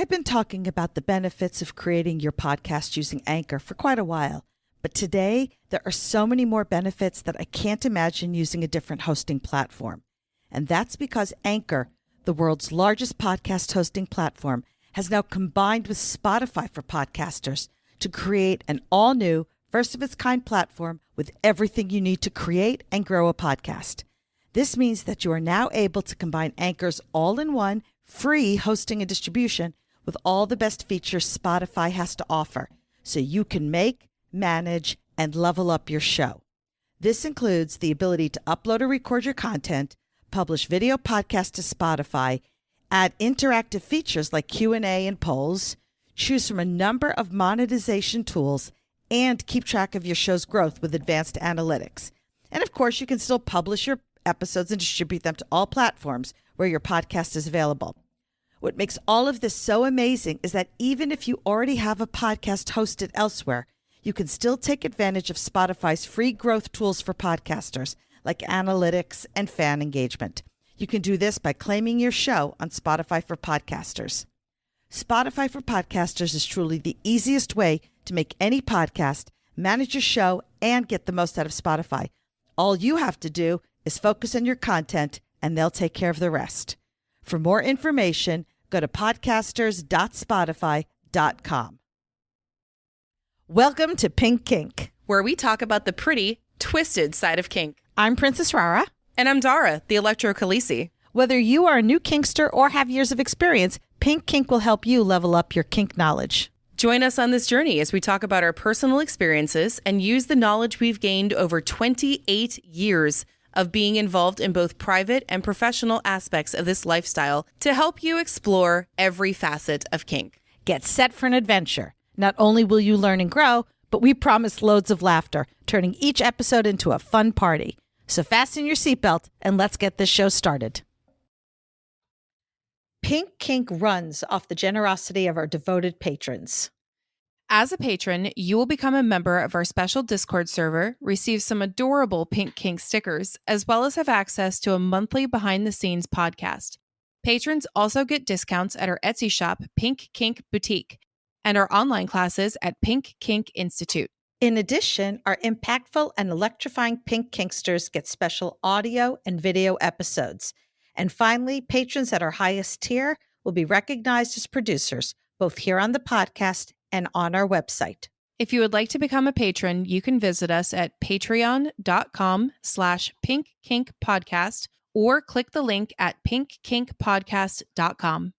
I've been talking about the benefits of creating your podcast using Anchor for quite a while, but today there are so many more benefits that I can't imagine using a different hosting platform. And that's because Anchor, the world's largest podcast hosting platform, has now combined with Spotify for podcasters to create an all-new, first-of-its-kind platform with everything you need to create and grow a podcast. This means that you are now able to combine Anchor's all-in-one free hosting and distribution with all the best features Spotify has to offer, so you can make, manage, and level up your show. This includes the ability to upload or record your content, publish video podcasts to Spotify, add interactive features like Q&A and polls, choose from a number of monetization tools, and keep track of your show's growth with advanced analytics. And of course, you can still publish your episodes and distribute them to all platforms where your podcast is available. What makes all of this so amazing is that even if you already have a podcast hosted elsewhere, you can still take advantage of Spotify's free growth tools for podcasters, like analytics and fan engagement. You can do this by claiming your show on Spotify for Podcasters. Spotify for Podcasters is truly the easiest way to make any podcast, manage your show, and get the most out of Spotify. All you have to do is focus on your content, and they'll take care of the rest. For more information, go to podcasters.spotify.com. Welcome to Pink Kink, where we talk about the pretty, twisted side of kink. I'm Princess Rara. And I'm Dara, the Electro Khaleesi. Whether you are a new kinkster or have years of experience, Pink Kink will help you level up your kink knowledge. Join us on this journey as we talk about our personal experiences and use the knowledge we've gained over 28 years of being involved in both private and professional aspects of this lifestyle to help you explore every facet of kink. Get set for an adventure. Not only will you learn and grow, but we promise loads of laughter, turning each episode into a fun party. So fasten your seatbelt and let's get this show started. Pink Kink runs off the generosity of our devoted patrons. As a patron, you will become a member of our special Discord server, receive some adorable Pink Kink stickers, as well as have access to a monthly behind-the-scenes podcast. Patrons also get discounts at our Etsy shop, Pink Kink Boutique, and our online classes at Pink Kink Institute. In addition, our impactful and electrifying Pink Kinksters get special audio and video episodes. And finally, patrons at our highest tier will be recognized as producers, both here on the podcast and on our website. If you would like to become a patron, you can visit us at patreon.com/pinkkinkpodcast or click the link at pinkkinkpodcast.com.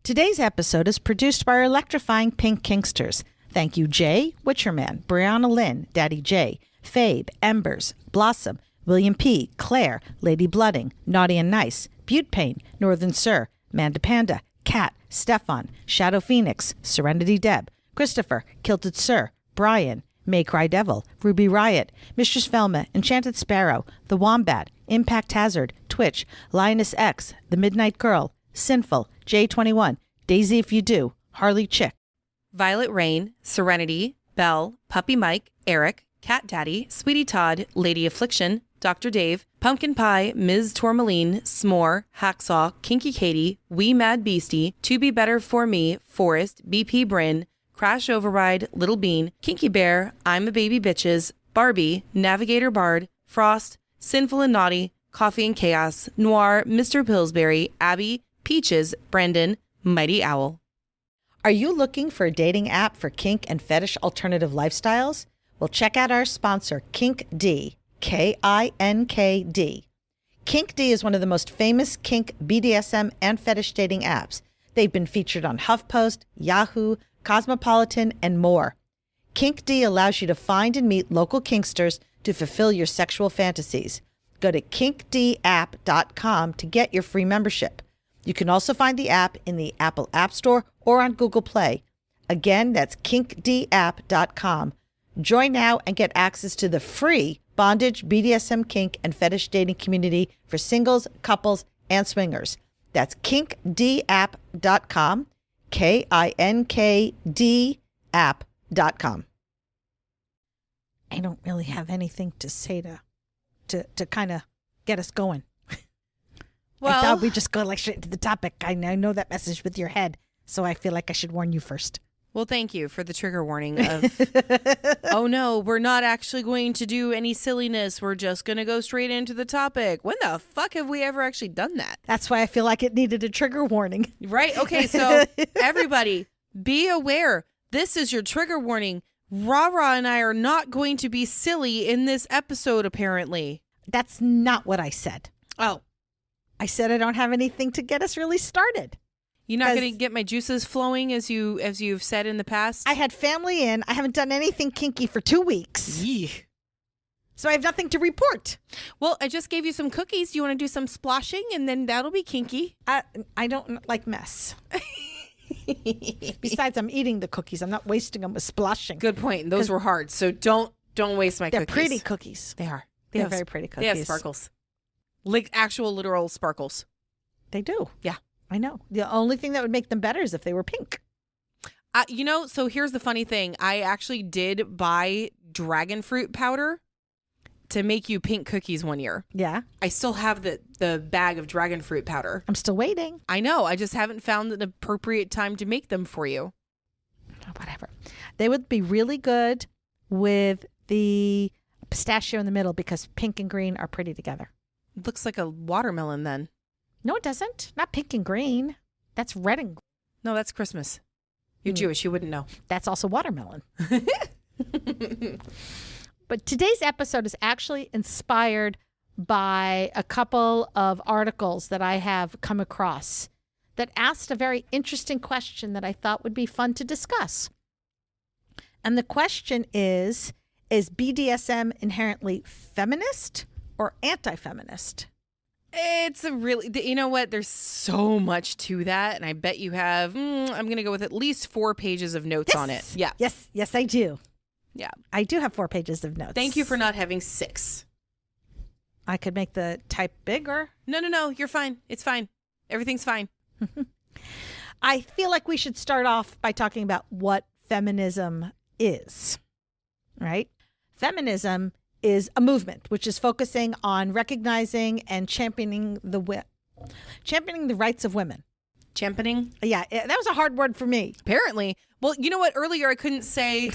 Today's episode is produced by our electrifying Pink Kinksters. Thank you, Jay, Witcherman, Brianna Lynn, Daddy J, Fabe, Embers, Blossom, William P., Claire, Lady Blooding, Naughty and Nice, Butte Pain, Northern Sir, Manda Panda, Kat, Stefan, Shadow Phoenix, Serenity Deb, Christopher, Kilted Sir, Brian, May Cry Devil, Ruby Riot, Mistress Velma, Enchanted Sparrow, The Wombat, Impact Hazard, Twitch, Lioness X, The Midnight Girl, Sinful, J21, Daisy If You Do, Harley Chick, Violet Rain, Serenity, Belle, Puppy Mike, Eric, Cat Daddy, Sweetie Todd, Lady Affliction, Dr. Dave, Pumpkin Pie, Ms. Tourmaline, S'more, Hacksaw, Kinky Katie, Wee Mad Beastie, To Be Better For Me, Forrest, BP Bryn, Crash Override, Little Bean, Kinky Bear, I'm a Baby Bitches, Barbie, Navigator Bard, Frost, Sinful and Naughty, Coffee and Chaos, Noir, Mr. Pillsbury, Abby, Peaches, Brendan, Mighty Owl. Are you looking for a dating app for kink and fetish alternative lifestyles? Well, check out our sponsor, KinkD, Kinkd. KinkD is one of the most famous kink, BDSM, and fetish dating apps. They've been featured on HuffPost, Yahoo, Cosmopolitan, and more. KinkD allows you to find and meet local kinksters to fulfill your sexual fantasies. Go to kinkdapp.com to get your free membership. You can also find the app in the Apple App Store or on Google Play. Again, that's kinkdapp.com. Join now and get access to the free bondage, BDSM, kink, and fetish dating community for singles, couples, and swingers. That's kinkdapp.com, KINKD app.com. I don't really have anything to say to kind of get us going. Well, I thought we'd just go like straight to the topic. I know that message with your head. So I feel like I should warn you first. Well, thank you for the trigger warning of, oh no, we're not actually going to do any silliness. We're just going to go straight into the topic. When the fuck have we ever actually done that? That's why I feel like it needed a trigger warning. Right? Okay, so everybody, be aware. This is your trigger warning. Rara and I are not going to be silly in this episode, apparently. That's not what I said. Oh. I said I don't have anything to get us really started. You're not going to get my juices flowing as you've said in the past? I had family in. I haven't done anything kinky for 2 weeks. Yee. So I have nothing to report. Well, I just gave you some cookies. Do you want to do some splashing? And then that'll be kinky. I don't like mess. Besides, I'm eating the cookies. I'm not wasting them with splashing. Good point. And those were hard. So don't waste my They're cookies. They're pretty cookies. They are. They're very pretty cookies. They have sparkles. Like actual literal sparkles. They do. Yeah. I know. The only thing that would make them better is if they were pink. So here's the funny thing. I actually did buy dragon fruit powder to make you pink cookies one year. Yeah. I still have the bag of dragon fruit powder. I'm still waiting. I know. I just haven't found an appropriate time to make them for you. Whatever. They would be really good with the pistachio in the middle because pink and green are pretty together. It looks like a watermelon then. No, it doesn't. Not pink and green. That's red and green. No, that's Christmas. You're Jewish. You wouldn't know. That's also watermelon. But today's episode is actually inspired by a couple of articles that I have come across that asked a very interesting question that I thought would be fun to discuss. And the question is BDSM inherently feminist or anti-feminist? It's a really, you know what? There's so much to that. And I bet you have, I'm going to go with at least 4 pages of notes on it. Yeah. Yes, I do. Yeah. I do have 4 pages of notes. Thank you for not having 6. I could make the type bigger. No. You're fine. It's fine. Everything's fine. I feel like we should start off by talking about what feminism is, right? Feminism is a movement which is focusing on recognizing and championing the rights of women. Championing? Yeah, that was a hard word for me. Apparently. Well, you know what? Earlier I couldn't say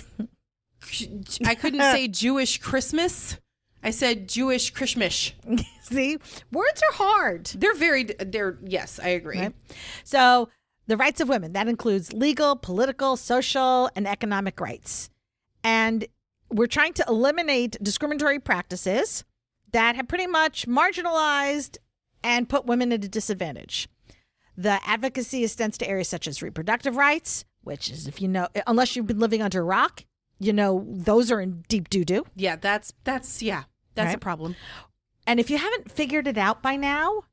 Jewish Christmas. I said Jewish Christmas. See, words are hard. Yes, I agree. Right? So the rights of women, that includes legal, political, social, and economic rights. And we're trying to eliminate discriminatory practices that have pretty much marginalized and put women at a disadvantage. The advocacy extends to areas such as reproductive rights, which is, if you know, unless you've been living under a rock, you know, those are in deep doo-doo. Yeah, that's right? A problem. And if you haven't figured it out by now,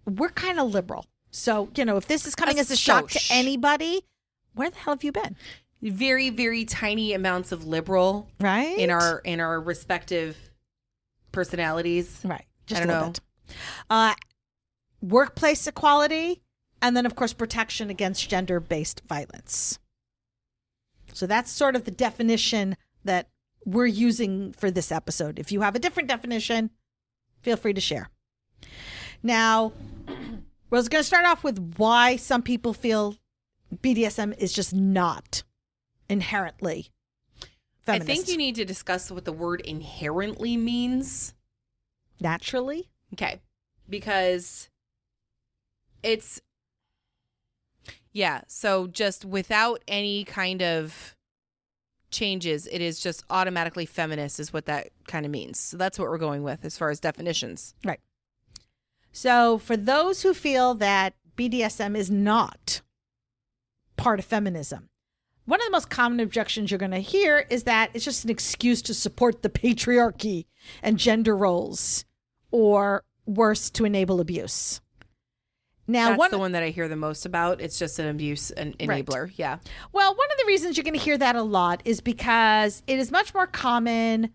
we're kind of liberal. So, you know, if this is coming as a shock to anybody, where the hell have you been? Very, very tiny amounts of liberal, right? In our respective personalities, right? Just I don't know. Workplace equality, and then of course protection against gender-based violence. So that's sort of the definition that we're using for this episode. If you have a different definition, feel free to share. Now, we're going to start off with why some people feel BDSM is just not inherently feminist. I think you need to discuss what the word inherently means. Naturally? Okay. Because it's, so just without any kind of changes, it is just automatically feminist is what that kind of means. So that's what we're going with as far as definitions. Right. So for those who feel that BDSM is not part of feminism, one of the most common objections you're going to hear is that it's just an excuse to support the patriarchy and gender roles, or worse, to enable abuse. Now, that's the one that I hear the most about. It's just an abuse enabler. Right. Yeah. Well, one of the reasons you're going to hear that a lot is because it is much more common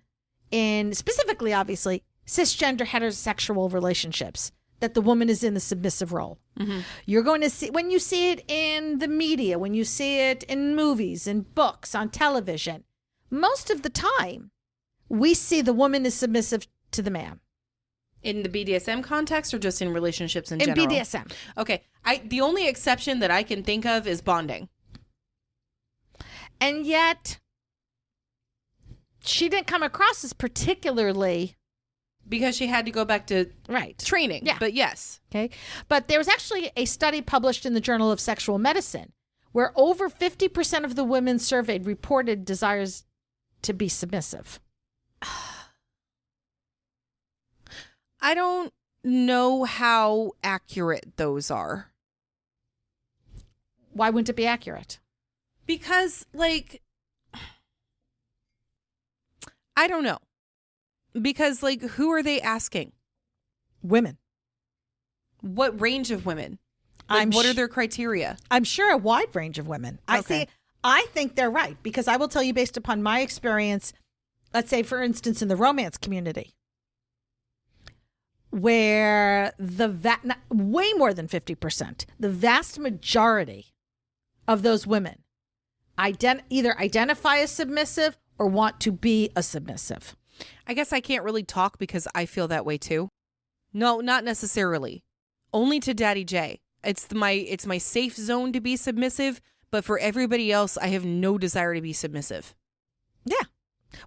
in, specifically, obviously, cisgender heterosexual relationships, that the woman is in the submissive role. Mm-hmm. You're going to see, when you see it in the media, when you see it in movies, in books, on television, most of the time, we see the woman is submissive to the man. In the BDSM context or just in relationships in In general? BDSM. Okay. The only exception that I can think of is bonding. And yet, she didn't come across as particularly... Because she had to go back to training. Yeah. But yes. Okay. But there was actually a study published in the Journal of Sexual Medicine where over 50% of the women surveyed reported desires to be submissive. I don't know how accurate those are. Why wouldn't it be accurate? Because, like, I don't know. Because, like, who are they asking? Women. What range of women? Like, what are their criteria? I'm sure a wide range of women. Okay. I think they're right because I will tell you based upon my experience, let's say, for instance, in the romance community, where way more than 50%, the vast majority of those women either identify as submissive or want to be a submissive. I guess I can't really talk because I feel that way too. No, not necessarily. Only to Daddy J. It's my safe zone to be submissive, but for everybody else, I have no desire to be submissive. Yeah.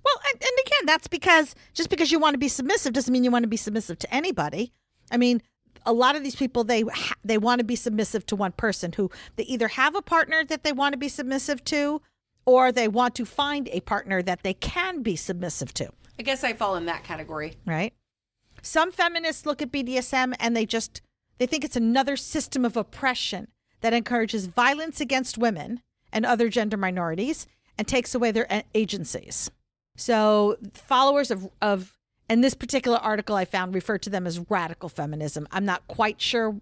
Well, and again, that's because just because you want to be submissive doesn't mean you want to be submissive to anybody. I mean, a lot of these people, they want to be submissive to one person who they either have a partner that they want to be submissive to, or they want to find a partner that they can be submissive to. I guess I fall in that category. Right. Some feminists look at BDSM and they think it's another system of oppression that encourages violence against women and other gender minorities and takes away their agencies. So followers of and this particular article I found referred to them as radical feminism. I'm not quite sure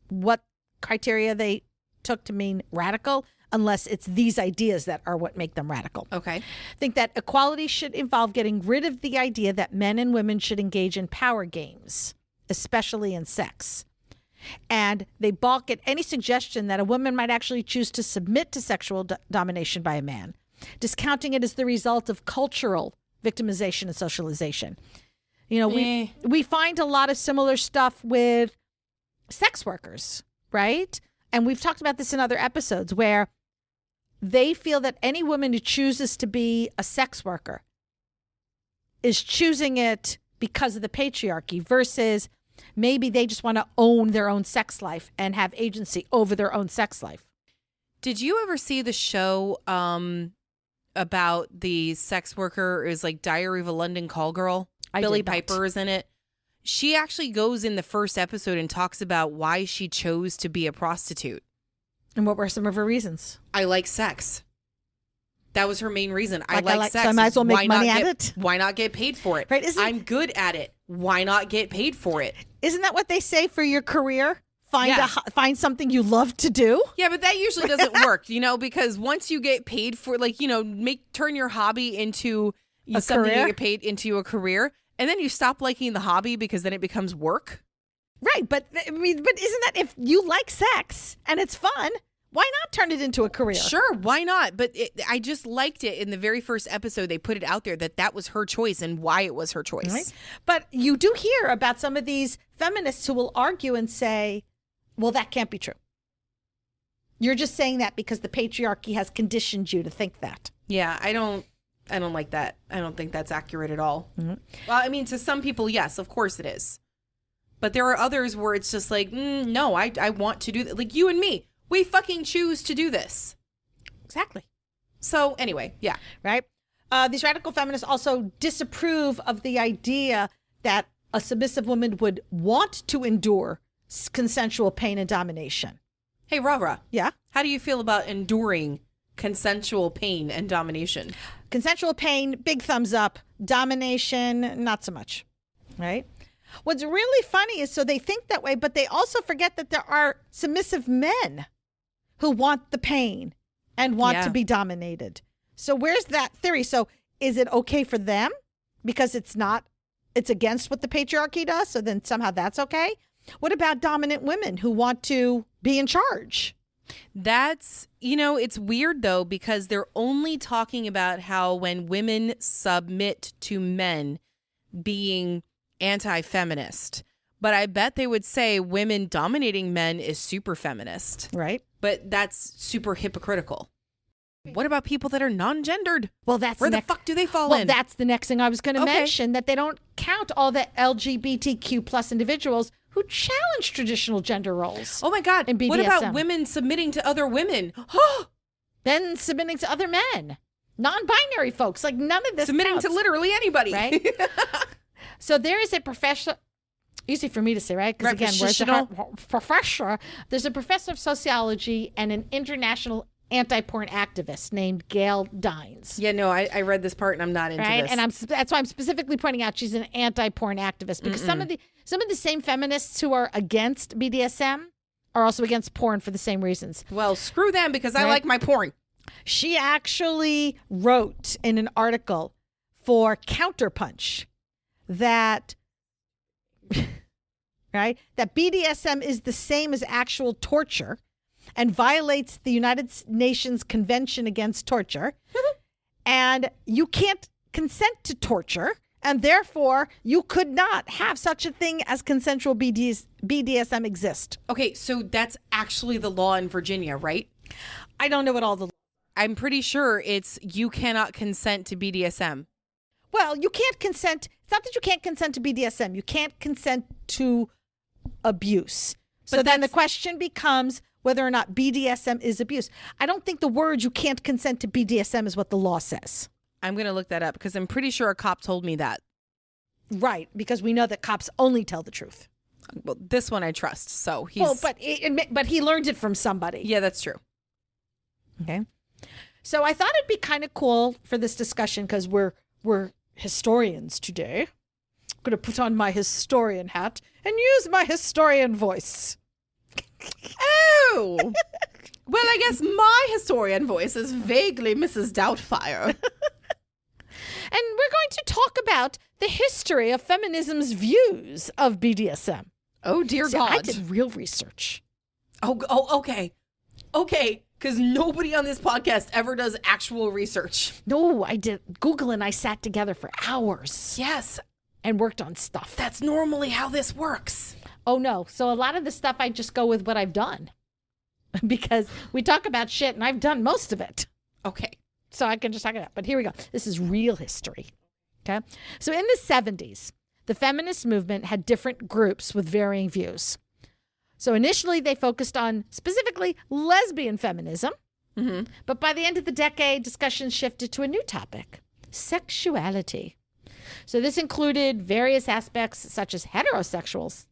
what criteria they took to mean radical, unless it's these ideas that are what make them radical. Okay. Think that equality should involve getting rid of the idea that men and women should engage in power games, especially in sex. And they balk at any suggestion that a woman might actually choose to submit to sexual domination by a man, discounting it as the result of cultural victimization and socialization. You know, we find a lot of similar stuff with sex workers, right? And we've talked about this in other episodes where they feel that any woman who chooses to be a sex worker is choosing it because of the patriarchy versus maybe they just want to own their own sex life and have agency over their own sex life. Did you ever see the show about the sex worker? It was like Diary of a London Call Girl. Billie Piper is in it. She actually goes in the first episode and talks about why she chose to be a prostitute. And what were some of her reasons? I like sex. That was her main reason. I like sex. So I might as well make money at it. Why not get paid for it? Right? I'm good at it. Why not get paid for it? Isn't that what they say for your career? Find something you love to do. Yeah, but that usually doesn't work, because once you get paid for, turn your hobby into something you get paid into a career, and then you stop liking the hobby because then it becomes work. Right, but isn't that if you like sex and it's fun, why not turn it into a career? Sure, why not? But I just liked it in the very first episode. They put it out there that was her choice and why it was her choice. Right. But you do hear about some of these feminists who will argue and say, well, that can't be true. You're just saying that because the patriarchy has conditioned you to think that. Yeah, I don't like that. I don't think that's accurate at all. Mm-hmm. Well, I mean, to some people, yes, of course it is. But there are others where it's just like, no, I want to do that. Like you and me, we fucking choose to do this. Exactly. So anyway, yeah. Right? These radical feminists also disapprove of the idea that a submissive woman would want to endure consensual pain and domination. Hey, Rara. Yeah? How do you feel about enduring consensual pain and domination? Consensual pain, big thumbs up. Domination, not so much. Right? What's really funny is so they think that way, but they also forget that there are submissive men who want the pain and want to be dominated. So where's that theory? So is it okay for them because it's against what the patriarchy does? So then somehow that's okay. What about dominant women who want to be in charge? That's, it's weird though, because they're only talking about how when women submit to men being anti-feminist, but I bet they would say women dominating men is super feminist. Right. But that's super hypocritical. What about people that are non-gendered? Well, that's where the fuck do they fall in? Well, that's the next thing I was going to mention, that they don't count all the LGBTQ plus individuals who challenge traditional gender roles. Oh my God. In BDSM. What about women submitting to other women? Then submitting to other men. Non-binary folks. Like none of this submitting counts, to literally anybody. Right? So there is a professor, easy for me to say, right? Because again, where's the professor? There's a professor of sociology and an international anti-porn activist named Gail Dines. Yeah, no, I read this part and I'm not into this. And that's why I'm specifically pointing out she's an anti-porn activist, because some of the same feminists who are against BDSM are also against porn for the same reasons. Well, screw them, because I like my porn. She actually wrote in an article for Counterpunch that that BDSM is the same as actual torture and violates the United Nations Convention Against Torture. And you can't consent to torture, and therefore you could not have such a thing as consensual BDSM exist. Okay, so that's actually the law in Virginia, right? I don't know what all the... I'm pretty sure it's you cannot consent to BDSM. Well, you can't consent. It's not that you can't consent to BDSM. You can't consent to abuse. So then the question becomes whether or not BDSM is abuse. I don't think the word you can't consent to BDSM is what the law says. I'm going to look that up, because I'm pretty sure a cop told me that. Right, because we know that cops only tell the truth. Well, this one I trust, so he's... Well, but he learned it from somebody. Yeah, that's true. Okay. So I thought it'd be kind of cool for this discussion, because we're historians today. I'm going to put on my historian hat and use my historian voice. Oh! Well, I guess my historian voice is vaguely Mrs. Doubtfire. And we're going to talk about the history of feminism's views of BDSM. Oh, dear God. I did real research. Oh, okay. Okay, because nobody on this podcast ever does actual research. No, I did. Google and I sat together for hours. Yes. And worked on stuff. That's normally how this works. Oh, no. So a lot of the stuff, I just go with what I've done. Because we talk about shit and I've done most of it. Okay. So I can just talk it out. But here we go. This is real history. Okay. So in the 70s, the feminist movement had different groups with varying views. So initially they focused on specifically lesbian feminism. Mm-hmm. But by the end of the decade, discussions shifted to a new topic: sexuality. So this included various aspects such as heterosexuals,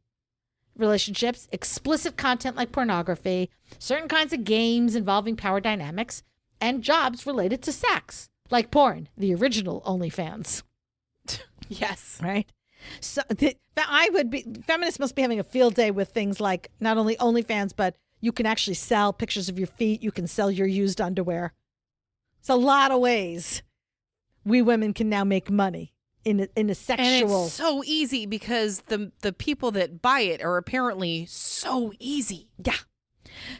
relationships, explicit content like pornography, certain kinds of games involving power dynamics, and jobs related to sex, like porn, the original OnlyFans. Yes. Right? So feminists must be having a field day with things like not only OnlyFans, but you can actually sell pictures of your feet. You can sell your used underwear. It's a lot of ways we women can now make money in a sexual. And it's so easy because the people that buy it are apparently so easy. Yeah.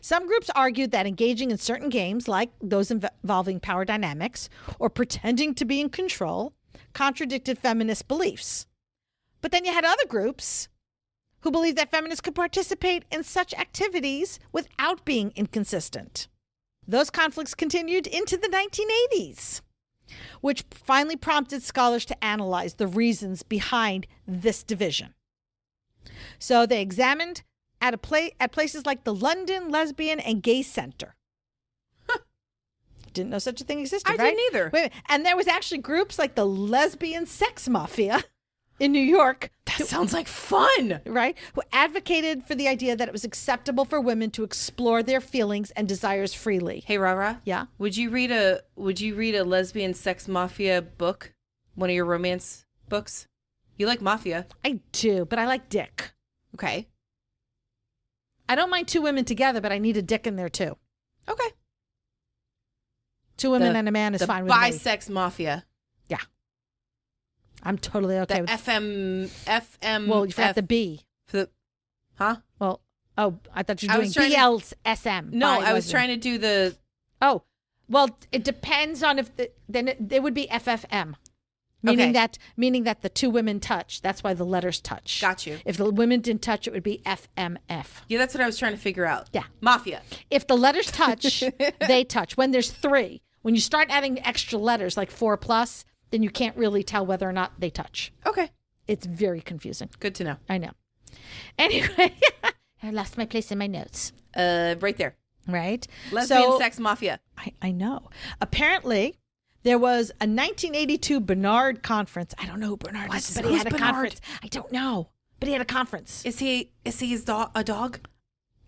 Some groups argued that engaging in certain games, like those involving power dynamics or pretending to be in control, contradicted feminist beliefs. But then you had other groups who believed that feminists could participate in such activities without being inconsistent. Those conflicts continued into the 1980s, which finally prompted scholars to analyze the reasons behind this division. So they examined at places like the London Lesbian and Gay Center. Didn't know such a thing existed, right? I didn't either. Wait, and there was actually groups like the Lesbian Sex Mafia in New York. That sounds like fun. Right? Who advocated for the idea that it was acceptable for women to explore their feelings and desires freely. Hey, Rara. Yeah? Would you read a lesbian sex mafia book? One of your romance books? You like mafia. I do, but I like dick. Okay. I don't mind two women together, but I need a dick in there too. Okay. Two women and a man is fine with me. Bisex mafia. Yeah. I'm totally okay with FM. Well, you forgot the B. Huh? Well, I thought you were doing BLSM. No, I was trying to do the... Oh, well, it depends on if... Then it would be FFM. Meaning Okay. meaning that the two women touch. That's why the letters touch. Got you. If the women didn't touch, it would be FMF. Yeah, that's what I was trying to figure out. Yeah. Mafia. If the letters touch, they touch. When there's 3, when you start adding extra letters like 4+, then you can't really tell whether or not they touch. Okay. It's very confusing. Good to know. I know. Anyway, I lost my place in my notes. Right there. Right? Lesbian sex mafia. I know. Apparently, there was a 1982 Bernard conference. I don't know who Bernard is, but he Who's had a Bernard? conference. I don't know, but he had a conference. Is he his a dog?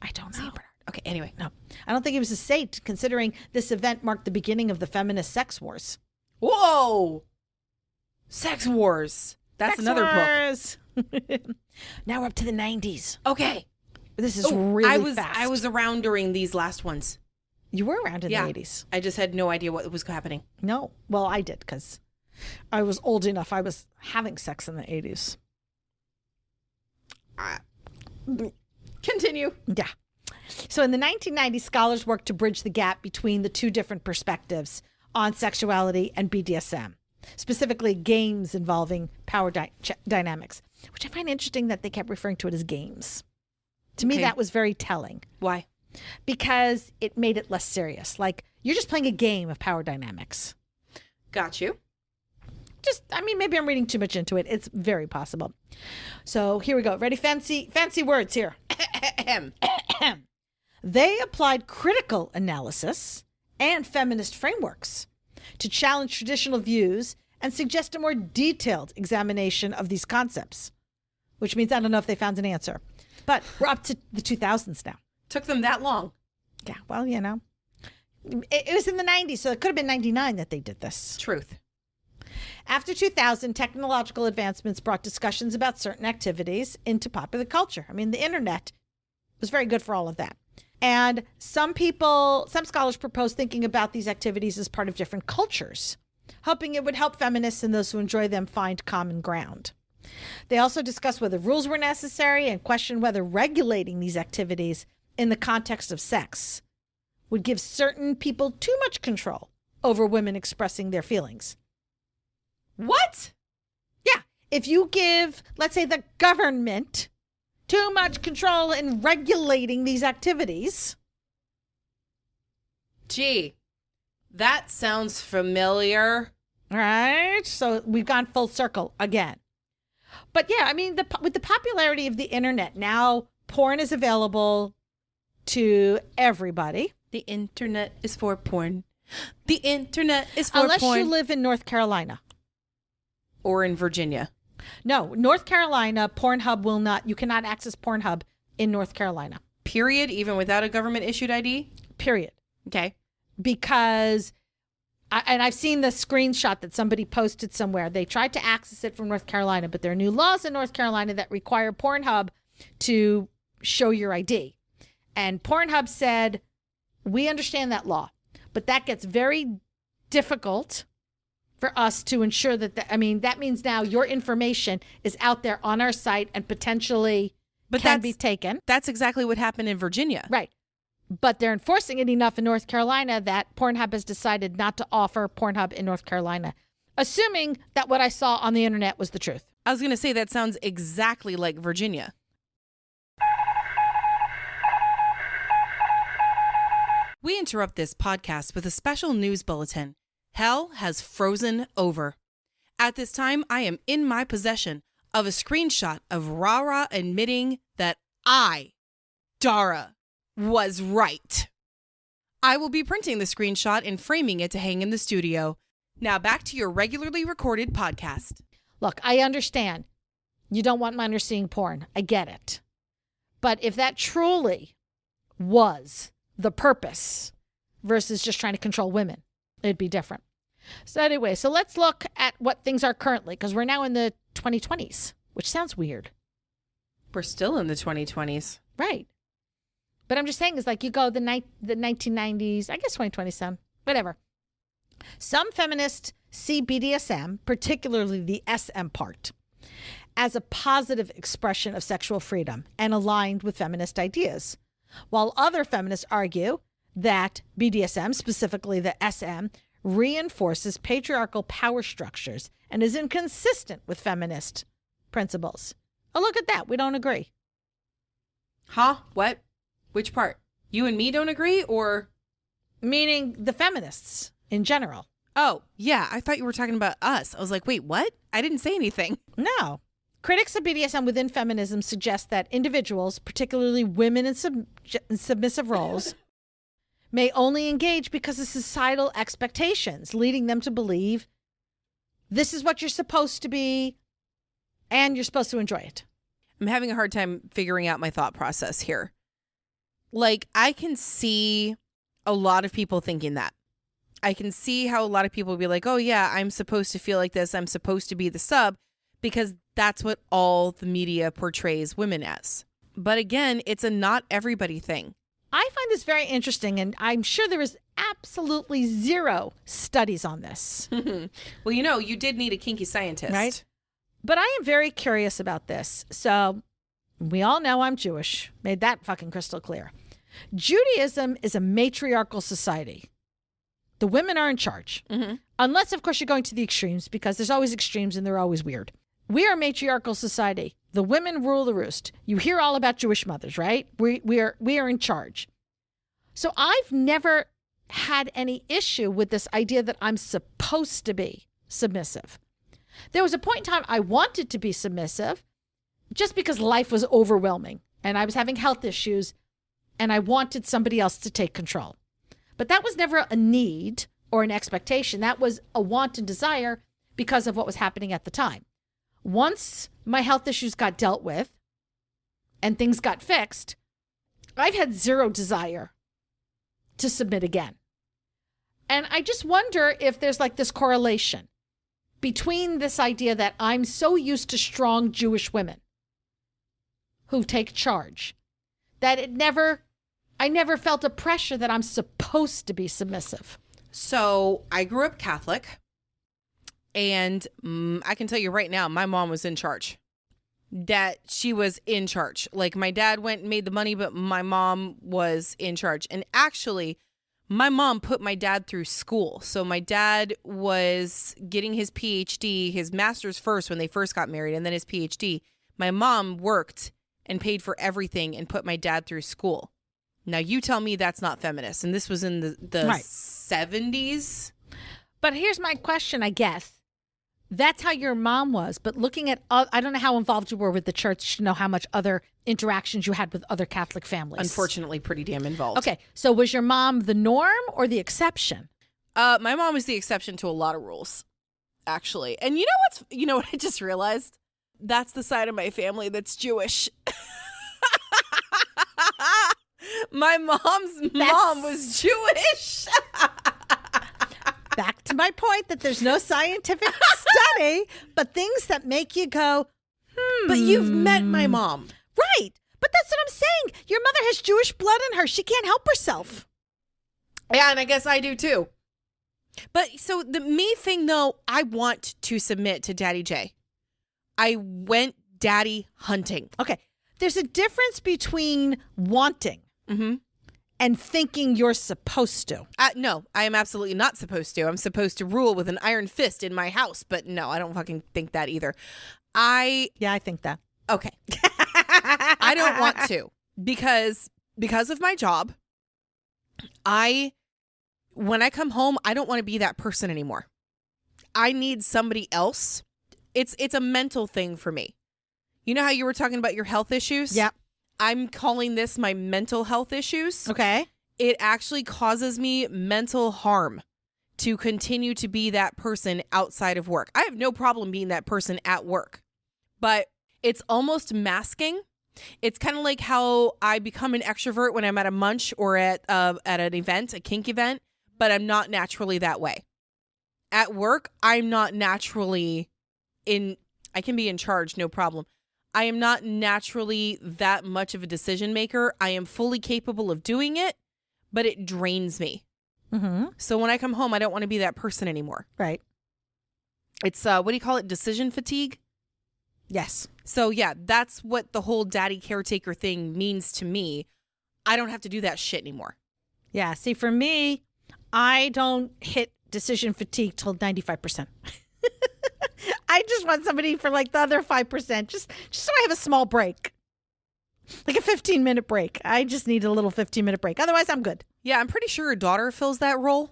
I don't know. Okay, anyway. No, I don't think he was a saint, considering this event marked the beginning of the feminist sex wars. Whoa! Sex Wars. That's Sex another book. wars. Now we're up to the 90s. Okay. This is really fast. I was around during these last ones. You were around in Yeah. the 80s. I just had no idea what was happening. No. Well, I did because I was old enough. I was having sex in the 80s. Continue. Yeah. So in the 1990s, scholars worked to bridge the gap between the two different perspectives on sexuality and BDSM, specifically games involving power dynamics, which I find interesting that they kept referring to it as games. To me, Okay. that was very telling Why? because it made it less serious. Like, you're just playing a game of power dynamics. Got you. Maybe I'm reading too much into it. It's very possible. So here we go. Ready? Fancy words here. They applied critical analysis and feminist frameworks to challenge traditional views and suggest a more detailed examination of these concepts, which means I don't know if they found an answer. But we're up to the 2000s now. Took them that long. Yeah, well, it was in the 90s, so it could have been 99 that they did this. Truth. After 2000, technological advancements brought discussions about certain activities into popular culture. I mean, the internet was very good for all of that. And some scholars propose thinking about these activities as part of different cultures, hoping it would help feminists and those who enjoy them find common ground. They also discuss whether rules were necessary and question whether regulating these activities in the context of sex would give certain people too much control over women expressing their feelings. What? Yeah. If you give, let's say, the government too much control in regulating these activities. Gee, that sounds familiar. Right? So we've gone full circle again. But yeah, I mean, with the popularity of the internet, now porn is available to everybody. The internet is for porn. The internet is for Unless porn. you live in North Carolina. Or in Virginia. No, North Carolina, Pornhub will not, you cannot access Pornhub in North Carolina. Period, even without a government-issued ID? Period. Okay. Because, and I've seen the screenshot that somebody posted somewhere. They tried to access it from North Carolina, but there are new laws in North Carolina that require Pornhub to show your ID. And Pornhub said, we understand that law, but that gets very difficult for us to ensure that, that means now your information is out there on our site and potentially can be taken. That's exactly what happened in Virginia. Right. But they're enforcing it enough in North Carolina that Pornhub has decided not to offer Pornhub in North Carolina, assuming that what I saw on the internet was the truth. I was going to say that sounds exactly like Virginia. We interrupt this podcast with a special news bulletin. Hell has frozen over. At this time, I am in my possession of a screenshot of Rara admitting that I, Dara, was right. I will be printing the screenshot and framing it to hang in the studio. Now back to your regularly recorded podcast. Look, I understand. You don't want minors seeing porn. I get it. But if that truly was the purpose versus just trying to control women, it'd be different. So anyway, so let's look at what things are currently, because we're now in the 2020s, which sounds weird. We're still in the 2020s. Right. But I'm just saying, it's like you go the 1990s, I guess 2027, whatever. Some feminists see BDSM, particularly the SM part, as a positive expression of sexual freedom and aligned with feminist ideas, while other feminists argue that BDSM, specifically the SM, reinforces patriarchal power structures and is inconsistent with feminist principles. Oh, look at that. We don't agree. Huh? What? Which part? You and me don't agree, or? Meaning the feminists in general. Oh, yeah. I thought you were talking about us. I was like, wait, what? I didn't say anything. No. Critics of BDSM within feminism suggest that individuals, particularly women in submissive roles, may only engage because of societal expectations, leading them to believe this is what you're supposed to be and you're supposed to enjoy it. I'm having a hard time figuring out my thought process here. Like, I can see a lot of people thinking that. I can see how a lot of people will be like, oh, yeah, I'm supposed to feel like this. I'm supposed to be the sub, because that's what all the media portrays women as. But again, it's a not everybody thing. I find this very interesting, and I'm sure there is absolutely zero studies on this. Well, you know, you did need a kinky scientist. Right? But I am very curious about this. So we all know I'm Jewish. Made that fucking crystal clear. Judaism is a matriarchal society. The women are in charge. Mm-hmm. Unless, of course, you're going to the extremes, because there's always extremes and they're always weird. We are a matriarchal society. The women rule the roost. You hear all about Jewish mothers, right? We are in charge. So I've never had any issue with this idea that I'm supposed to be submissive. There was a point in time I wanted to be submissive just because life was overwhelming and I was having health issues and I wanted somebody else to take control. But that was never a need or an expectation. That was a want and desire because of what was happening at the time. Once my health issues got dealt with and things got fixed, I've had zero desire to submit again. And I just wonder if there's like this correlation between this idea that I'm so used to strong Jewish women who take charge that I never felt a pressure that I'm supposed to be submissive. So I grew up Catholic, and I can tell you right now, my mom was in charge. That she was in charge. Like, my dad went and made the money, but my mom was in charge. And actually, my mom put my dad through school. So my dad was getting his PhD, his master's first when they first got married, and then his PhD. My mom worked and paid for everything and put my dad through school. Now, you tell me that's not feminist. And this was in the right. 70s. But here's my question, I guess. That's how your mom was. But looking at, I don't know how involved you were with the church to know how much other interactions you had with other Catholic families. Unfortunately, pretty damn involved. Okay. So was your mom the norm or the exception? My mom was the exception to a lot of rules, actually. And you know what I just realized? That's the side of my family that's Jewish. My mom's mom was Jewish. Back to my point that there's no scientific study, but things that make you go, But you've met my mom. Right. But that's what I'm saying. Your mother has Jewish blood in her. She can't help herself. Yeah, and I guess I do too. But so the me thing, though, I want to submit to Daddy J. I went daddy hunting. Okay. There's a difference between wanting and thinking you're supposed to. No, I am absolutely not supposed to. I'm supposed to rule with an iron fist in my house. But no, I don't fucking think that either. Yeah, I think that. Okay. I don't want to because of my job. When I come home, I don't want to be that person anymore. I need somebody else. It's a mental thing for me. You know how you were talking about your health issues? Yeah. I'm calling this my mental health issues. Okay. It actually causes me mental harm to continue to be that person outside of work. I have no problem being that person at work, but it's almost masking. It's kind of like how I become an extrovert when I'm at a munch or at an event, a kink event, but I'm not naturally that way. At work, I'm not naturally I can be in charge, no problem. I am not naturally that much of a decision maker. I am fully capable of doing it, but it drains me. Mm-hmm. So when I come home, I don't want to be that person anymore. Right. It's, what do you call it? Decision fatigue? Yes. So yeah, that's what the whole daddy caretaker thing means to me. I don't have to do that shit anymore. Yeah. See, for me, I don't hit decision fatigue till 95%. I just want somebody for like the other 5%, just so I have a small break. Like a 15-minute break. I just need a little 15-minute break. Otherwise, I'm good. Yeah, I'm pretty sure her daughter fills that role.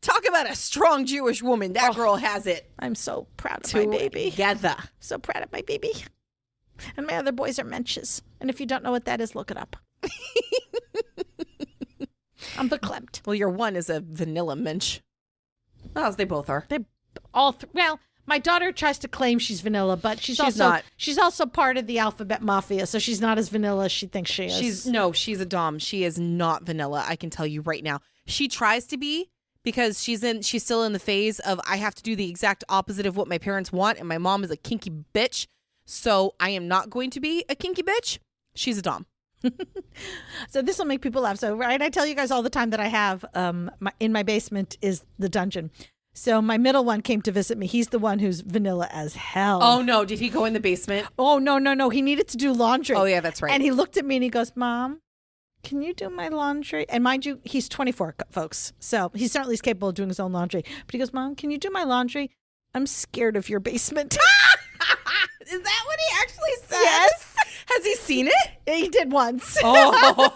Talk about a strong Jewish woman. That girl has it. I'm so proud of my baby. Together. So proud of my baby. And my other boys are menches. And if you don't know what that is, look it up. I'm verklempt. Well, your one is a vanilla mensch. Well, they both are. They all well, my daughter tries to claim she's vanilla, but she's also not. She's also part of the alphabet mafia, so she's not as vanilla as she thinks she is. She's a dom. She is not vanilla. I can tell you right now. She tries to be because she's still in the phase of I have to do the exact opposite of what my parents want, and my mom is a kinky bitch. So I am not going to be a kinky bitch. She's a dom. So this will make people laugh. So right, I tell you guys all the time that I have in my basement is the dungeon. So my middle one came to visit me. He's the one who's vanilla as hell. Oh no, did he go in the basement? Oh no. He needed to do laundry. Oh yeah, that's right. And he looked at me and he goes, "Mom, can you do my laundry?" And mind you, he's 24, folks. So he certainly is capable of doing his own laundry. But he goes, "Mom, can you do my laundry? I'm scared of your basement." Is that what he actually said? Yes. Has he seen it? He did once. Oh.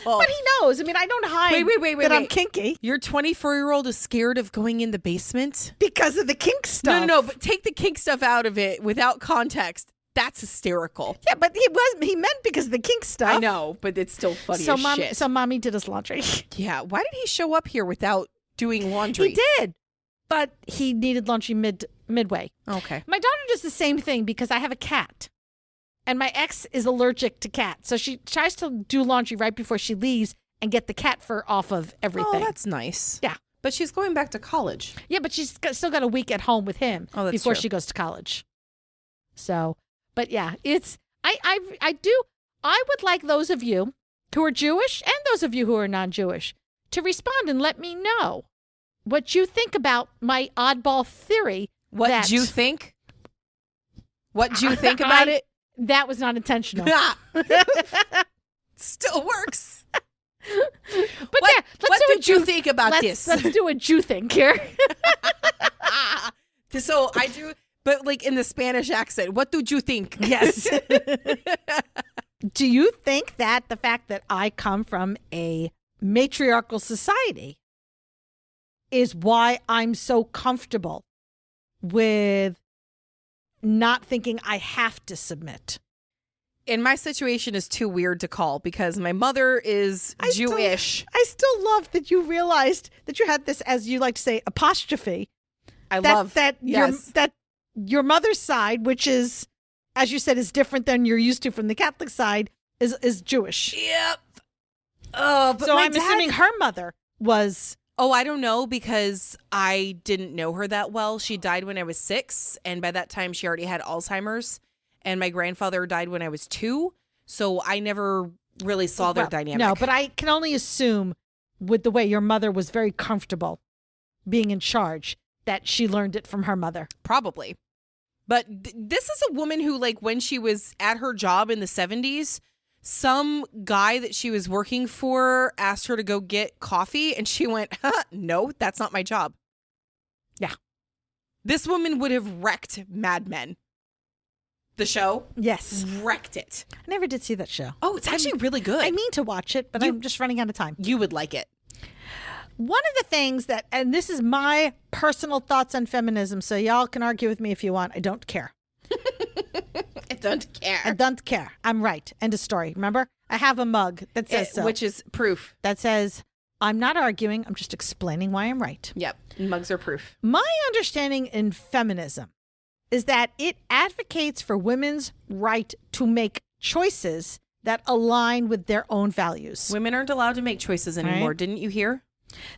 But he knows. I mean, I don't hide that I'm kinky. Your 24-year-old is scared of going in the basement? Because of the kink stuff. No, but take the kink stuff out of it without context. That's hysterical. Yeah, but he meant because of the kink stuff. I know, but it's still funny as shit. So mommy did his laundry. Yeah, why did he show up here without doing laundry? He did, but he needed laundry midway. Okay. My daughter does the same thing because I have a cat. And my ex is allergic to cats. So she tries to do laundry right before she leaves and get the cat fur off of everything. Oh, that's nice. Yeah. But she's going back to college. Yeah, but she's still got a week at home with him before she goes to college. So, but yeah, I would like those of you who are Jewish and those of you who are non-Jewish to respond and let me know what you think about my oddball theory. What do you think? What do you think about it? That was not intentional. Still works. But what did you think about this? Let's do what you think here. So I do, but like in the Spanish accent. What did you think? Yes. Do you think that the fact that I come from a matriarchal society is why I'm so comfortable with not thinking I have to submit? In my situation is too weird to call because my mother is Jewish. I still love that you realized that you had this, as you like to say, apostrophe. That your mother's side, which is, as you said, is different than you're used to from the Catholic side, is Jewish. Yep. But so I'm assuming her mother was. Oh, I don't know because I didn't know her that well. She died when I was 6, and by that time she already had Alzheimer's, and my grandfather died when I was 2, so I never really saw their dynamic. No, but I can only assume with the way your mother was very comfortable being in charge that she learned it from her mother. Probably. But this is a woman who, like, when she was at her job in the 70s, some guy that she was working for asked her to go get coffee, and she went, no, that's not my job. Yeah. This woman would have wrecked Mad Men. The show? Yes. Wrecked it. I never did see that show. Oh, it's actually really good. I mean to watch it, but I'm just running out of time. You would like it. One of the things that, and this is my personal thoughts on feminism, so y'all can argue with me if you want. I don't care. I don't care. I don't care. I'm right. End of story. Remember? I have a mug that says so. Which is proof. That says, I'm not arguing. I'm just explaining why I'm right. Yep. Mugs are proof. My understanding in feminism is that it advocates for women's right to make choices that align with their own values. Women aren't allowed to make choices anymore. Right? Didn't you hear?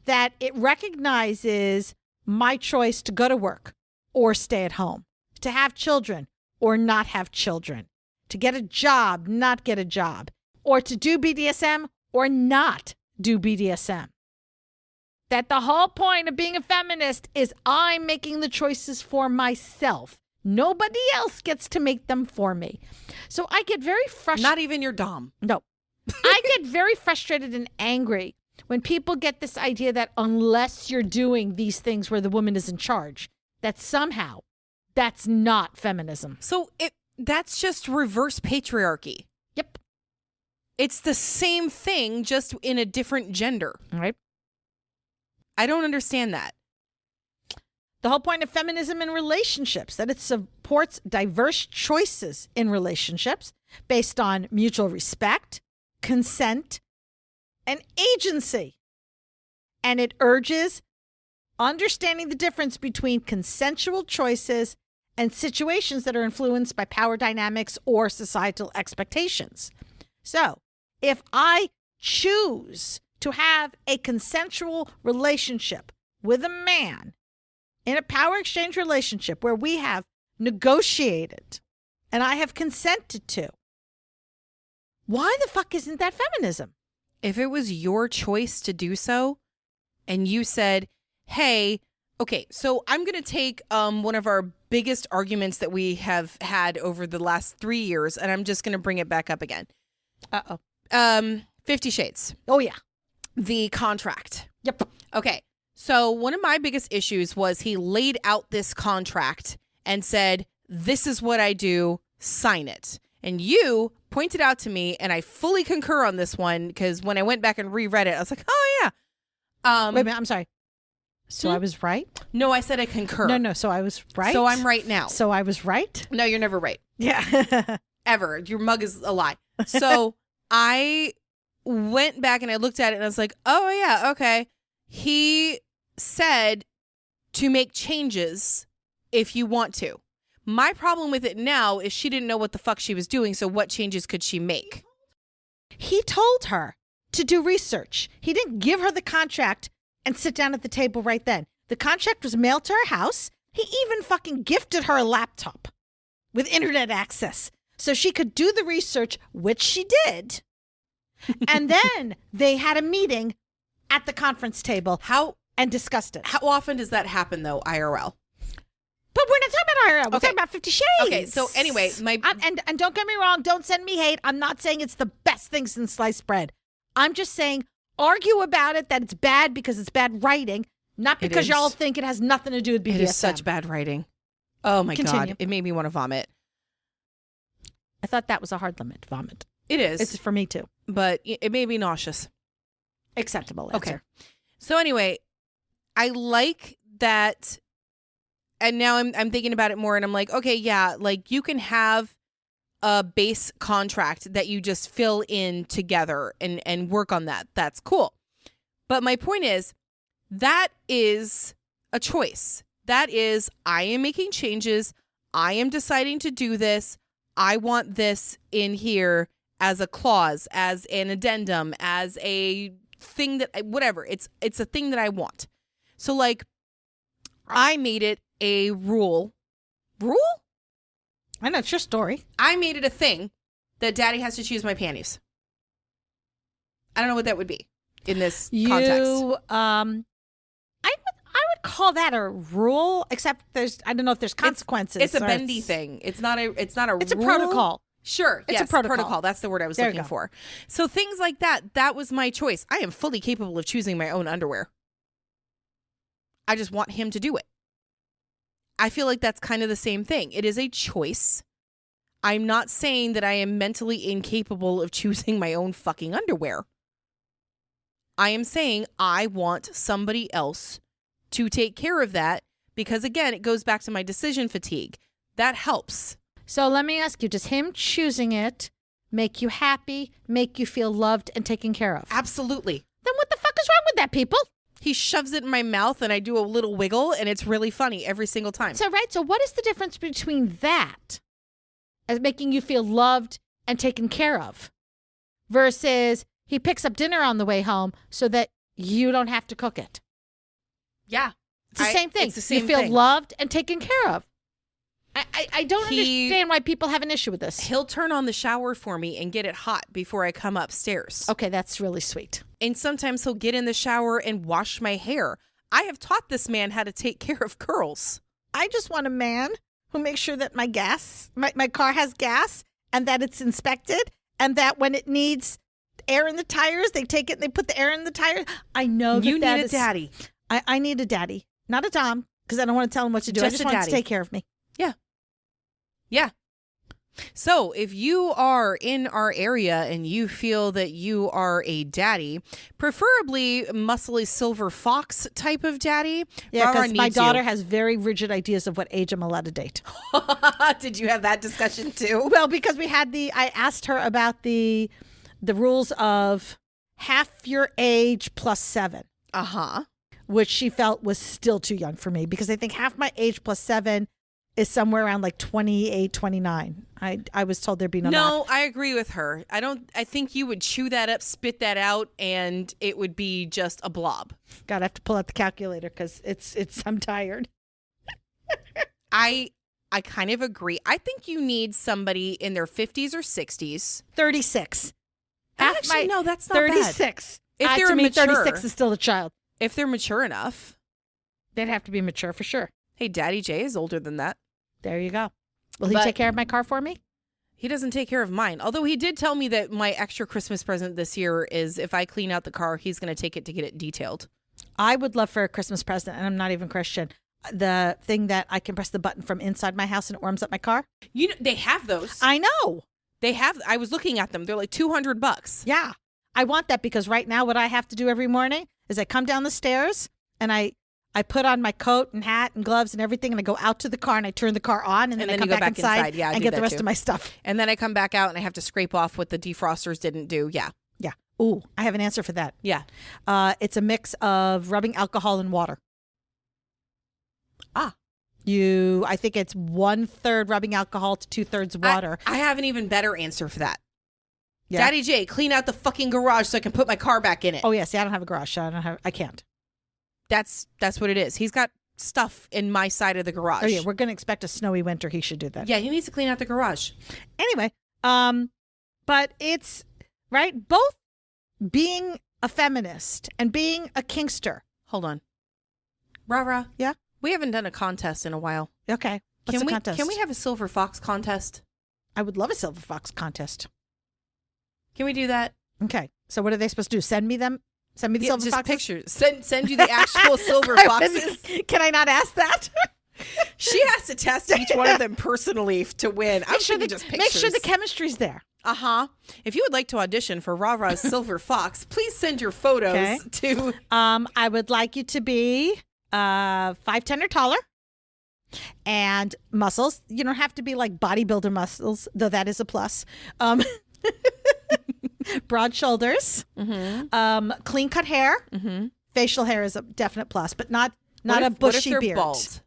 That it recognizes my choice to go to work or stay at home, to have children or not have children, to get a job, not get a job, or to do BDSM or not do BDSM. That the whole point of being a feminist is I'm making the choices for myself. Nobody else gets to make them for me. So I get very frustrated. Not even your dom. No. I get very frustrated and angry when people get this idea that unless you're doing these things where the woman is in charge, that somehow that's not feminism. So that's just reverse patriarchy. Yep. It's the same thing, just in a different gender. All right. I don't understand that. The whole point of feminism in relationships, that it supports diverse choices in relationships based on mutual respect, consent, and agency. And it urges understanding the difference between consensual choices and situations that are influenced by power dynamics or societal expectations. So, if I choose to have a consensual relationship with a man in a power exchange relationship where we have negotiated and I have consented to, why the fuck isn't that feminism? If it was your choice to do so and you said, hey, okay, so I'm going to take one of our biggest arguments that we have had over the last 3 years, and I'm just going to bring it back up again. 50 Shades. Oh, yeah. The contract. Yep. Okay. So one of my biggest issues was he laid out this contract and said, this is what I do, sign it. And you pointed out to me, and I fully concur on this one, because when I went back and reread it, I was like, oh, yeah. Wait a minute. I'm sorry. So I was right? No, I said I concur. No. So I was right? So I'm right now. So I was right? No, you're never right. Yeah. Ever. Your mug is a lie. So I went back and I looked at it and I was like, oh, yeah, okay. He said to make changes if you want to. My problem with it now is she didn't know what the fuck she was doing, so what changes could she make? He told her to do research. He didn't give her the contract and sit down at the table right then. The contract was mailed to her house. He even fucking gifted her a laptop with internet access so she could do the research, which she did. And then they had a meeting at the conference table and discussed it. How often does that happen, though, IRL? But we're not talking about IRL. We're talking about 50 Shades. Okay, so anyway, and don't get me wrong. Don't send me hate. I'm not saying it's the best thing since sliced bread. I'm just saying argue about it that it's bad because it's bad writing, not because y'all think it has nothing to do with BDSM. It is such bad writing. Oh, my God. It made me want to vomit. I thought that was a hard limit, vomit. It is. It's for me, too. But it made me nauseous. Acceptable answer. Okay. So anyway, I like that. And now I'm thinking about it more and I'm like, okay, yeah, like you can have a base contract that you just fill in together and work on that. That's cool. But my point is, that is a choice. That is, I am making changes. I am deciding to do this. I want this in here as a clause, as an addendum, as a thing that, whatever. It's a thing that I want. So like, I made it a rule? I know, it's your story. I made it a thing that daddy has to choose my panties. I don't know what that would be in this context. I would call that a rule, except I don't know if there's consequences. It's a bendy thing. It's not a It's rule. a protocol. Sure. It's yes, a protocol. That's the word I was looking for. So things like that was my choice. I am fully capable of choosing my own underwear. I just want him to do it. I feel like that's kind of the same thing. It is a choice. I'm not saying that I am mentally incapable of choosing my own fucking underwear. I am saying I want somebody else to take care of that because, again, it goes back to my decision fatigue. That helps. So let me ask you, does him choosing it make you happy, make you feel loved and taken care of? Absolutely. Then what the fuck is wrong with that, people? He shoves it in my mouth and I do a little wiggle and it's really funny every single time. So what is the difference between that as making you feel loved and taken care of versus he picks up dinner on the way home so that you don't have to cook it? Yeah. It's the same thing. It's the same you feel thing. loved and taken care of. I don't understand why people have an issue with this. He'll turn on the shower for me and get it hot before I come upstairs. Okay, that's really sweet. And sometimes he'll get in the shower and wash my hair. I have taught this man how to take care of curls. I just want a man who makes sure that my car has gas and that it's inspected and that when it needs air in the tires. They take it and they put the air in the tires. I know You that need a daddy. I need a daddy, not a Tom, because I don't want to tell him what to do. I Just just a want him daddy. to take care of me. Yeah. So if you are in our area and you feel that you are a daddy, preferably muscly silver fox type of daddy, Yeah, Rara because my needs daughter you. has very rigid ideas of what age I'm allowed to date. Did you have that discussion too? Well, because I asked her about the rules of half your age plus 7, Uh-huh. which she felt was still too young for me, because I think half my age plus 7 is somewhere around like 28, 29. I was told there'd be no math. No, I agree with her. I think you would chew that up, spit that out, and it would be just a blob. God, I have to pull out the calculator because I'm tired. I kind of agree. I think you need somebody in their 50s or 60s. 36. Actually, no, that's not bad. 36. If they're to me, mature. 36 is still a child. If they're mature enough. They'd have to be mature for sure. Hey, Daddy J is older than that. There you go. Will he But- take care of my car for me? He doesn't take care of mine. Although he did tell me that my extra Christmas present this year is if I clean out the car, he's going to take it to get it detailed. I would love for a Christmas present, and I'm not even Christian. The thing that I can press the button from inside my house and it warms up my car. You know, they have those. I know. They have. I was looking at them. They're like $200. Yeah. I want that because right now what I have to do every morning is I come down the stairs and I put on my coat and hat and gloves and everything, and I go out to the car and I turn the car on, and then I come you go back inside Yeah, I and do get the that rest too. of my stuff. And then I come back out and I have to scrape off what the defrosters didn't do. Yeah. Yeah. Ooh, I have an answer for that. Yeah. It's a mix of rubbing alcohol and water. Ah. I think it's 1/3 rubbing alcohol to 2/3 water. I have an even better answer for that. Yeah. Daddy J, clean out the fucking garage so I can put my car back in it. Oh yeah, see, I don't have a garage, so I can't. That's what it is. He's got stuff in my side of the garage. Oh yeah, we're gonna expect a snowy winter. He should do that. Yeah, he needs to clean out the garage. Anyway, but it's right. Both being a feminist and being a kinkster. Hold on. Rara. Yeah? We haven't done a contest in a while. Okay, what's the contest? Can we have a silver fox contest? I would love a silver fox contest. Can we do that? Okay, so what are they supposed to do? Send me them. Send me the silver just foxes. pictures. Send you the actual silver I foxes. was- Can I not ask that? She has to test each one of them personally to win. I'm Make sure thinking just pictures. Make sure the chemistry's there. Uh-huh. If you would like to audition for Rara's Silver Fox, please send your photos Okay. to... I would like you to be 5'10" or taller, and muscles. You don't have to be like bodybuilder muscles, though that is a plus. Broad shoulders, clean cut hair, facial hair is a definite plus, but not a bushy what if they're beard. bald?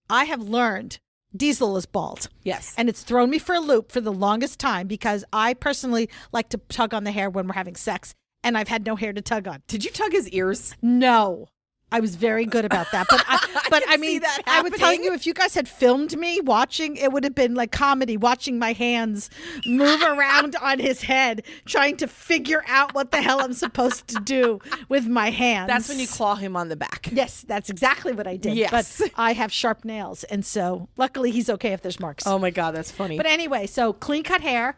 I have learned Diesel is bald. Yes. And it's thrown me for a loop for the longest time because I personally like to tug on the hair when we're having sex, and I've had no hair to tug on. Did you tug his ears? No. I was very good about that. But I see mean, that I would tell happening. you, if you guys had filmed me watching, it would have been like comedy, watching my hands move around on his head, trying to figure out what the hell I'm supposed to do with my hands. That's when you claw him on the back. Yes, that's exactly what I did. Yes. But I have sharp nails. And so luckily he's okay if there's marks. Oh my God, that's funny. But anyway, so clean cut hair.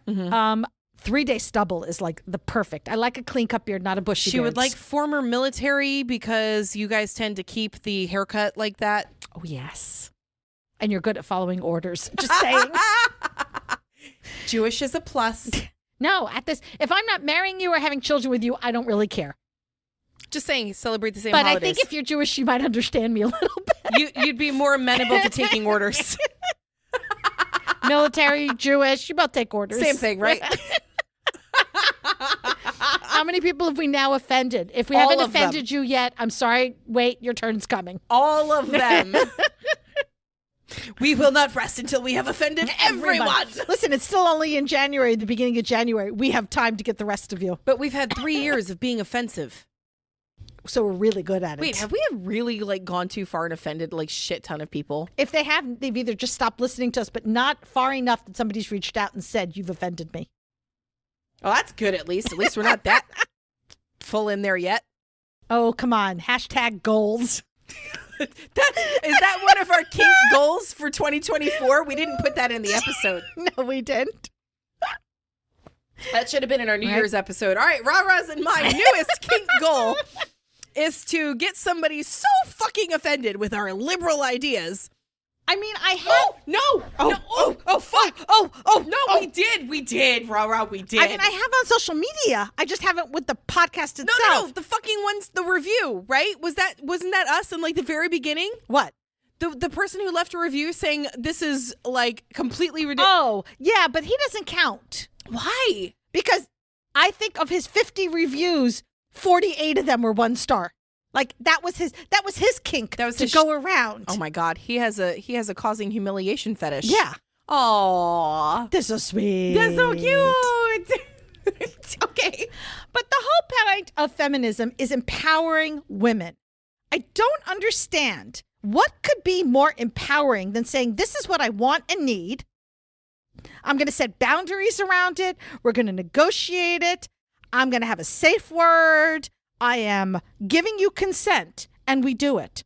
3-day stubble is like the perfect. I like a clean cut beard, not a bushy she beard. would like former military because you guys tend to keep the haircut like that. Oh, yes. And you're good at following orders. Just saying. Jewish is a plus. No, if I'm not marrying you or having children with you, I don't really care. Just saying, celebrate the same But holidays. I think if you're Jewish, you might understand me a little bit. You'd be more amenable to taking orders. Military, Jewish, you both take orders. Same thing, right? How many people have we now offended? If we All haven't of them. offended you yet, I'm sorry. Wait, your turn's coming. All of them. We will not rest until we have offended everyone. Listen, it's still only in January, the beginning of January. We have time to get the rest of you. But we've had 3 years of being offensive. So we're really good at it. Wait, have we really gone too far and offended shit ton of people? If they haven't, they've either just stopped listening to us, but not far enough that somebody's reached out and said, you've offended me. Oh, that's good at least. At least we're not that full in there yet. Oh, come on. Hashtag goals. Is that one of our kink goals for 2024? We didn't put that in the episode. No, we didn't. That should have been in our New Year's episode. All right, Rah-Rah's and my newest kink goal is to get somebody so fucking offended with our liberal ideas. I mean, I have... Fuck. We did, Rah-Rah, we did. I mean, I have on social media. I just haven't with the podcast itself. No, the fucking one's the review, right? Wasn't that us in like the very beginning? What? The person who left a review saying this is like completely ridiculous. Oh, yeah, but he doesn't count. Why? Because I think of his 50 reviews, 48 of them were 1 star. Like that was his kink to go around. Oh my God, he has a causing humiliation fetish. Yeah. Aww. They're so sweet. They're so cute. Okay. But the whole point of feminism is empowering women. I don't understand what could be more empowering than saying, this is what I want and need. I'm going to set boundaries around it. We're going to negotiate it. I'm going to have a safe word. I am giving you consent, and we do it.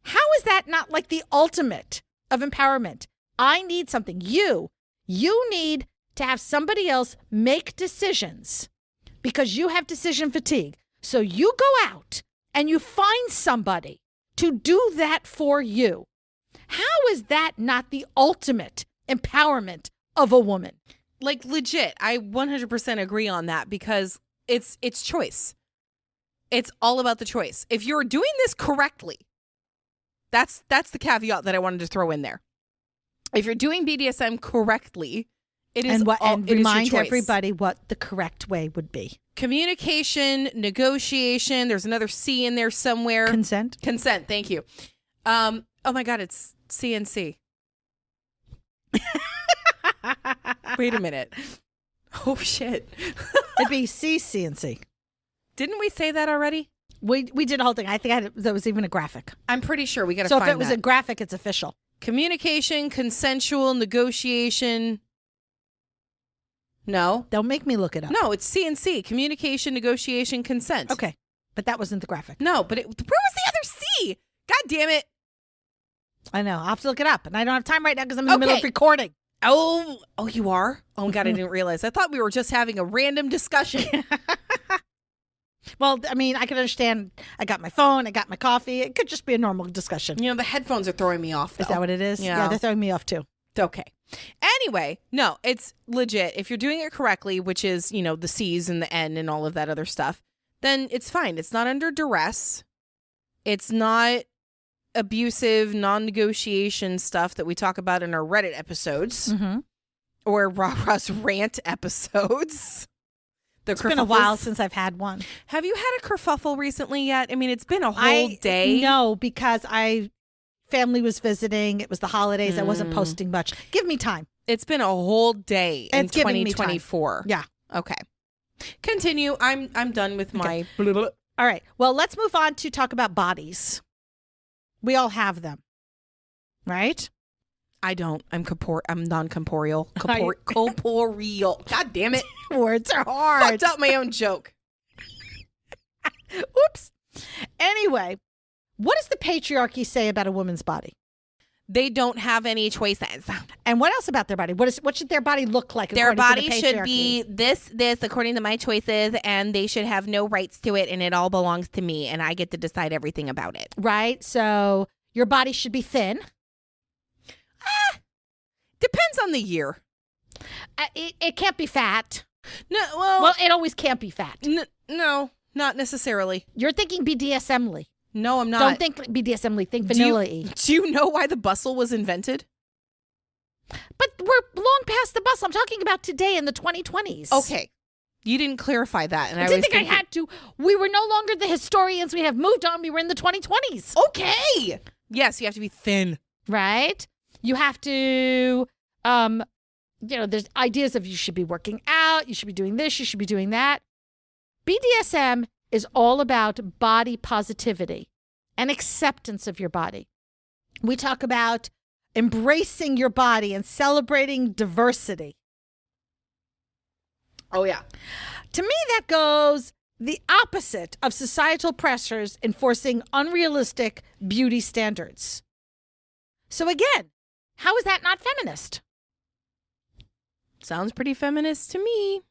How is that not like the ultimate of empowerment? I need something. You need to have somebody else make decisions because you have decision fatigue. So you go out and you find somebody to do that for you. How is that not the ultimate empowerment of a woman? Like legit, I 100% agree on that because it's choice. It's all about the choice. If you're doing this correctly, that's the caveat that I wanted to throw in there. If you're doing BDSM correctly, it is and remind everybody what the correct way would be. Communication, negotiation. There's another C in there somewhere. Consent. Thank you. Oh my God, it's CNC. Wait a minute. Oh shit. It'd be CCNC. Didn't we say that already? We did a whole thing. I think there was even a graphic. I'm pretty sure we got to find that. So if it was a graphic, it's official. Communication, consensual, negotiation. No. Don't make me look it up. No, it's CNC. Communication, negotiation, consent. Okay. But that wasn't the graphic. No, but where was the other C? God damn it. I know. I'll have to look it up. And I don't have time right now because I'm in the middle of recording. Oh, you are? Oh, my God, I didn't realize. I thought we were just having a random discussion. Well, I mean, I can understand. I got my phone. I got my coffee. It could just be a normal discussion. You know, the headphones are throwing me off, though. Is that what it is? Yeah, they're throwing me off, too. Okay. Anyway, no, it's legit. If you're doing it correctly, which is, you know, the C's and the N and all of that other stuff, then it's fine. It's not under duress. It's not abusive, non-negotiation stuff that we talk about in our Reddit episodes or Rah-Rah's rant episodes. It's been a while since I've had one. Have you had a kerfuffle recently yet? I mean, it's been a whole day. No, because family was visiting. It was the holidays. I wasn't posting much. Give me time. It's been a whole day in 2024. Yeah. Okay. Continue. I'm done with my... All right. Well, let's move on to talk about bodies. We all have them, right? I don't. I'm non-corporeal. Corporeal. God damn it. Words are hard. Fucked up my own joke. Oops. Anyway, what does the patriarchy say about a woman's body? They don't have any choices. And what else about their body? What should their body look like? Their body should be this, according to my choices, and they should have no rights to it, and it all belongs to me, and I get to decide everything about it. Right. So your body should be thin. Depends on the year. It can't be fat. No, well, it always can't be fat. No, not necessarily. You're thinking BDSM-ly. No, I'm not. Don't think BDSM-ly. Think vanilla-y. Do you know why the bustle was invented? But we're long past the bustle. I'm talking about today in the 2020s. Okay. You didn't clarify that. And I didn't think I had to. We were no longer the historians. We have moved on. We were in the 2020s. Okay. Yes, you have to be thin. Right? You have to, there's ideas of you should be working out, you should be doing this, you should be doing that. BDSM is all about body positivity and acceptance of your body. We talk about embracing your body and celebrating diversity. Oh, yeah. To me, that goes the opposite of societal pressures enforcing unrealistic beauty standards. So again, how is that not feminist? Sounds pretty feminist to me.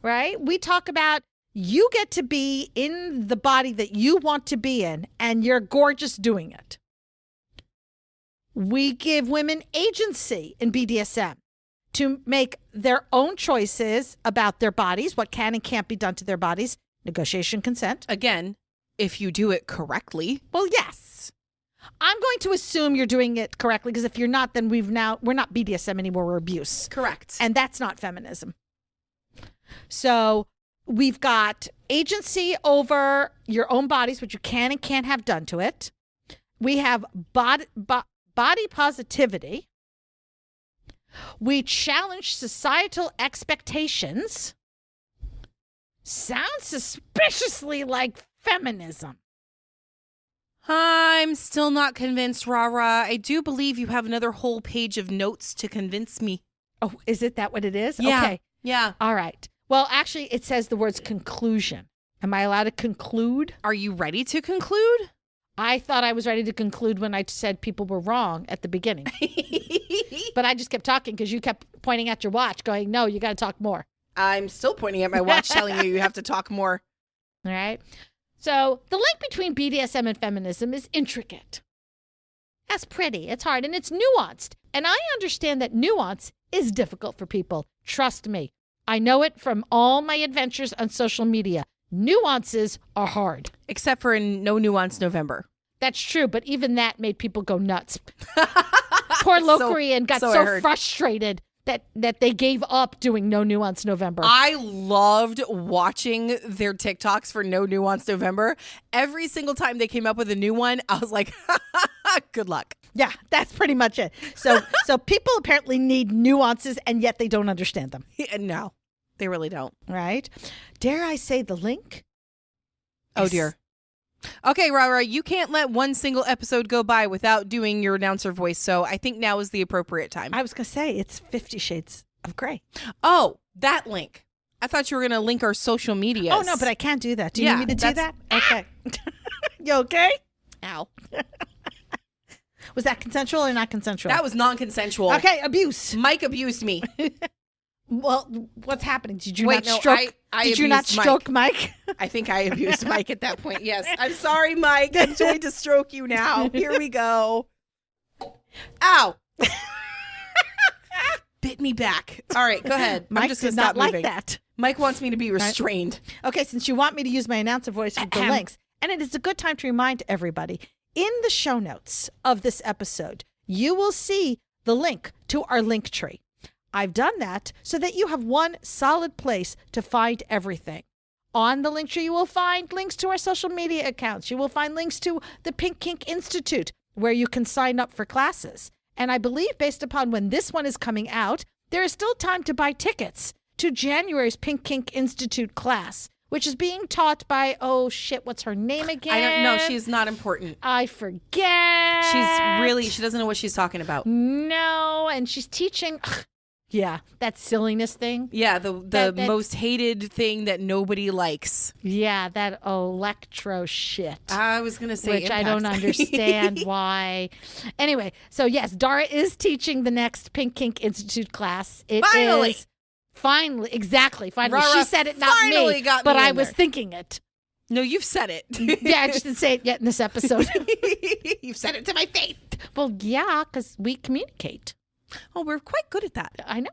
right? We talk about you get to be in the body that you want to be in, and you're gorgeous doing it. We give women agency in BDSM to make their own choices about their bodies, what can and can't be done to their bodies, negotiation consent. Again, if you do it correctly. Well, yes. I'm going to assume you're doing it correctly, because if you're not, then we're not BDSM anymore, we're abuse. Correct. And that's not feminism. So we've got agency over your own bodies, what you can and can't have done to it. We have body positivity. We challenge societal expectations. Sounds suspiciously like feminism. I'm still not convinced, Rara. I do believe you have another whole page of notes to convince me. Oh, is it that what it is? Yeah. Okay. Yeah. All right. Well, actually, it says the words conclusion. Am I allowed to conclude? Are you ready to conclude? I thought I was ready to conclude when I said people were wrong at the beginning. But I just kept talking because you kept pointing at your watch going, no, you got to talk more. I'm still pointing at my watch telling you have to talk more. All right. So the link between BDSM and feminism is intricate. That's pretty. It's hard and it's nuanced. And I understand that nuance is difficult for people. Trust me. I know it from all my adventures on social media. Nuances are hard. Except for in No Nuance November. That's true, but even that made people go nuts. Poor Lokrian got so frustrated that they gave up doing No Nuance November. I loved watching their TikToks for No Nuance November. Every single time they came up with a new one, I was like, good luck. Yeah, that's pretty much it. So people apparently need nuances, and yet they don't understand them. No, they really don't. Right? Dare I say the link? Oh, dear. Okay, Rara, you can't let one single episode go by without doing your announcer voice, so I think now is the appropriate time. I was going to say, it's 50 Shades of Grey. Oh, that link. I thought you were going to link our social media. Oh, no, but I can't do that. Do you need me to do that? Okay. You okay? Ow. Was that consensual or not consensual? That was non-consensual. Okay, abuse. Mike abused me. Well, what's happening? Did you Wait, not stroke? Did you not stroke Mike? I think I abused Mike at that point. Yes. I'm sorry, Mike. I'm going to stroke you now. Here we go. Ow. Bit me back. All right, go ahead. Mike I'm just did gonna stop not moving. like that. Mike wants me to be restrained. Okay, since you want me to use my announcer voice with the links, and it is a good time to remind everybody, in the show notes of this episode, you will see the link to our link tree. I've done that so that you have one solid place to find everything. On the link tree, you will find links to our social media accounts. You will find links to the Pink Kink Institute, where you can sign up for classes. And I believe, based upon when this one is coming out, there is still time to buy tickets to January's Pink Kink Institute class, which is being taught by, what's her name again? I don't know. She's not important. I forget. She doesn't know what she's talking about. No, and she's teaching... Yeah, that silliness thing. Yeah, the most hated thing that nobody likes. Yeah, that electro shit. I was going to say which I don't understand why. Anyway, so yes, Dara is teaching the next Pink Kink Institute class. Finally, exactly. Finally. Rara she said it, not me, but I was thinking it. No, you've said it. Yeah, I just didn't say it yet in this episode. You've said it to my face. Well, yeah, because we communicate. Oh, we're quite good at that. I know.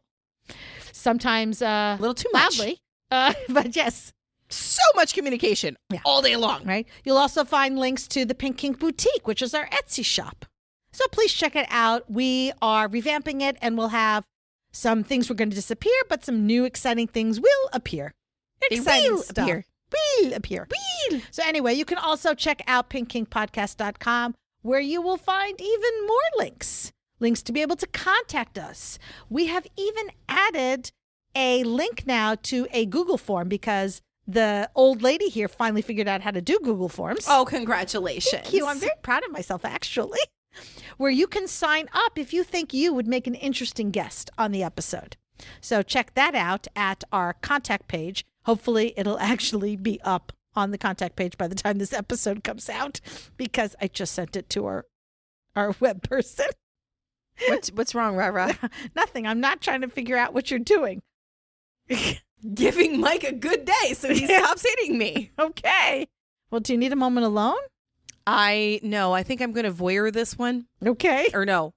Sometimes a little too much. Loudly, but yes. So much communication all day long. Right. You'll also find links to the Pink Kink Boutique, which is our Etsy shop. So please check it out. We are revamping it, and we'll have some things we're going to disappear, but some new exciting things will appear. Exciting stuff. Will appear. So anyway, you can also check out pinkkinkpodcast.com, where you will find even more links to be able to contact us. We have even added a link now to a Google form because the old lady here finally figured out how to do Google Forms. Oh, congratulations. Thank you. I'm very proud of myself, actually. Where you can sign up if you think you would make an interesting guest on the episode. So check that out at our contact page. Hopefully it'll actually be up on the contact page by the time this episode comes out, because I just sent it to our web person. What's wrong, Rara? Nothing. I'm not trying to figure out what you're doing. giving Mike a good day so he stops hitting me. Okay. Well, do you need a moment alone? I think I'm going to voyeur this one. Okay. Or no.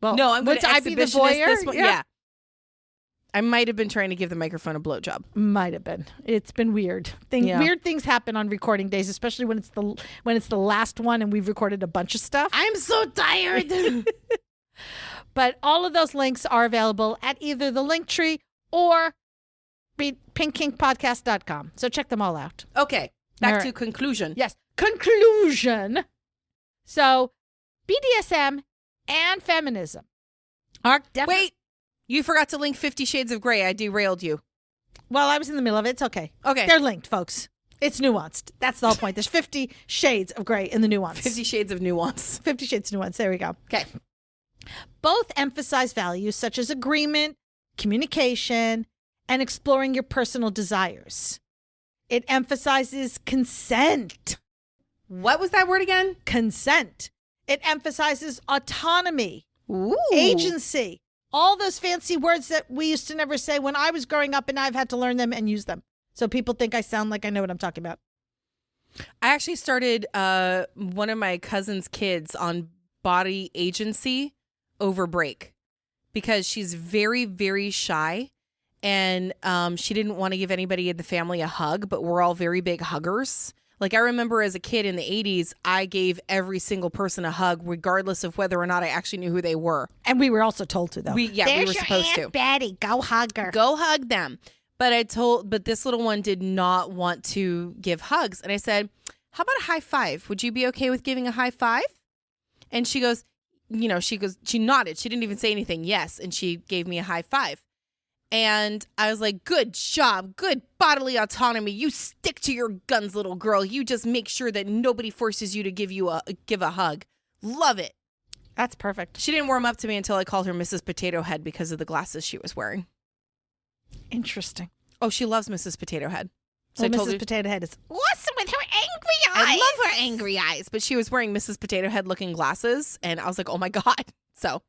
Well, No, I'm going would to I be the exhibitionist voyeur? this one. Yeah. I might have been trying to give the microphone a blowjob. Might have been. It's been weird. Weird things happen on recording days, especially when it's the last one and we've recorded a bunch of stuff. I'm so tired. But all of those links are available at either the Linktree or pinkkinkpodcast.com. So check them all out. Okay. Back All to right. conclusion. Yes. Conclusion. So BDSM and feminism are definitely... Wait. You forgot to link 50 Shades of Grey. I derailed you. Well, I was in the middle of it. It's okay. Okay. They're linked, folks. It's nuanced. That's the whole point. There's 50 shades of gray in the nuance. 50 Shades of Nuance. 50 shades of nuance. There we go. Okay. Both emphasize values such as agreement, communication, and exploring your personal desires. It emphasizes consent. What was that word again? Consent. It emphasizes autonomy, Ooh. agency, all those fancy words that we used to never say when I was growing up, and I've had to learn them and use them. So people think I sound like I know what I'm talking about. I actually started one of my cousin's kids on body agency over break because she's very, very shy. And she didn't want to give anybody in the family a hug, but we're all very big huggers. Like I remember as a kid in the 80s, I gave every single person a hug, regardless of whether or not I actually knew who they were. And we were also told to, though. We were supposed to. Betty, go hug her. Go hug them. But this little one did not want to give hugs. And I said, how about a high five? Would you be okay with giving a high five? And she goes, she nodded. She didn't even say anything. Yes. And she gave me a high five. And I was like, good job. Good bodily autonomy. You stick to your guns, little girl. You just make sure that nobody forces you to give a hug. Love it. That's perfect. She didn't warm up to me until I called her Mrs. Potato Head because of the glasses she was wearing. Interesting. Oh, she loves Mrs. Potato Head. So Well, I told Mrs. her, Potato Head is awesome with her angry eyes. I love her angry eyes, but she was wearing Mrs. Potato Head looking glasses, and I was like, oh my God. So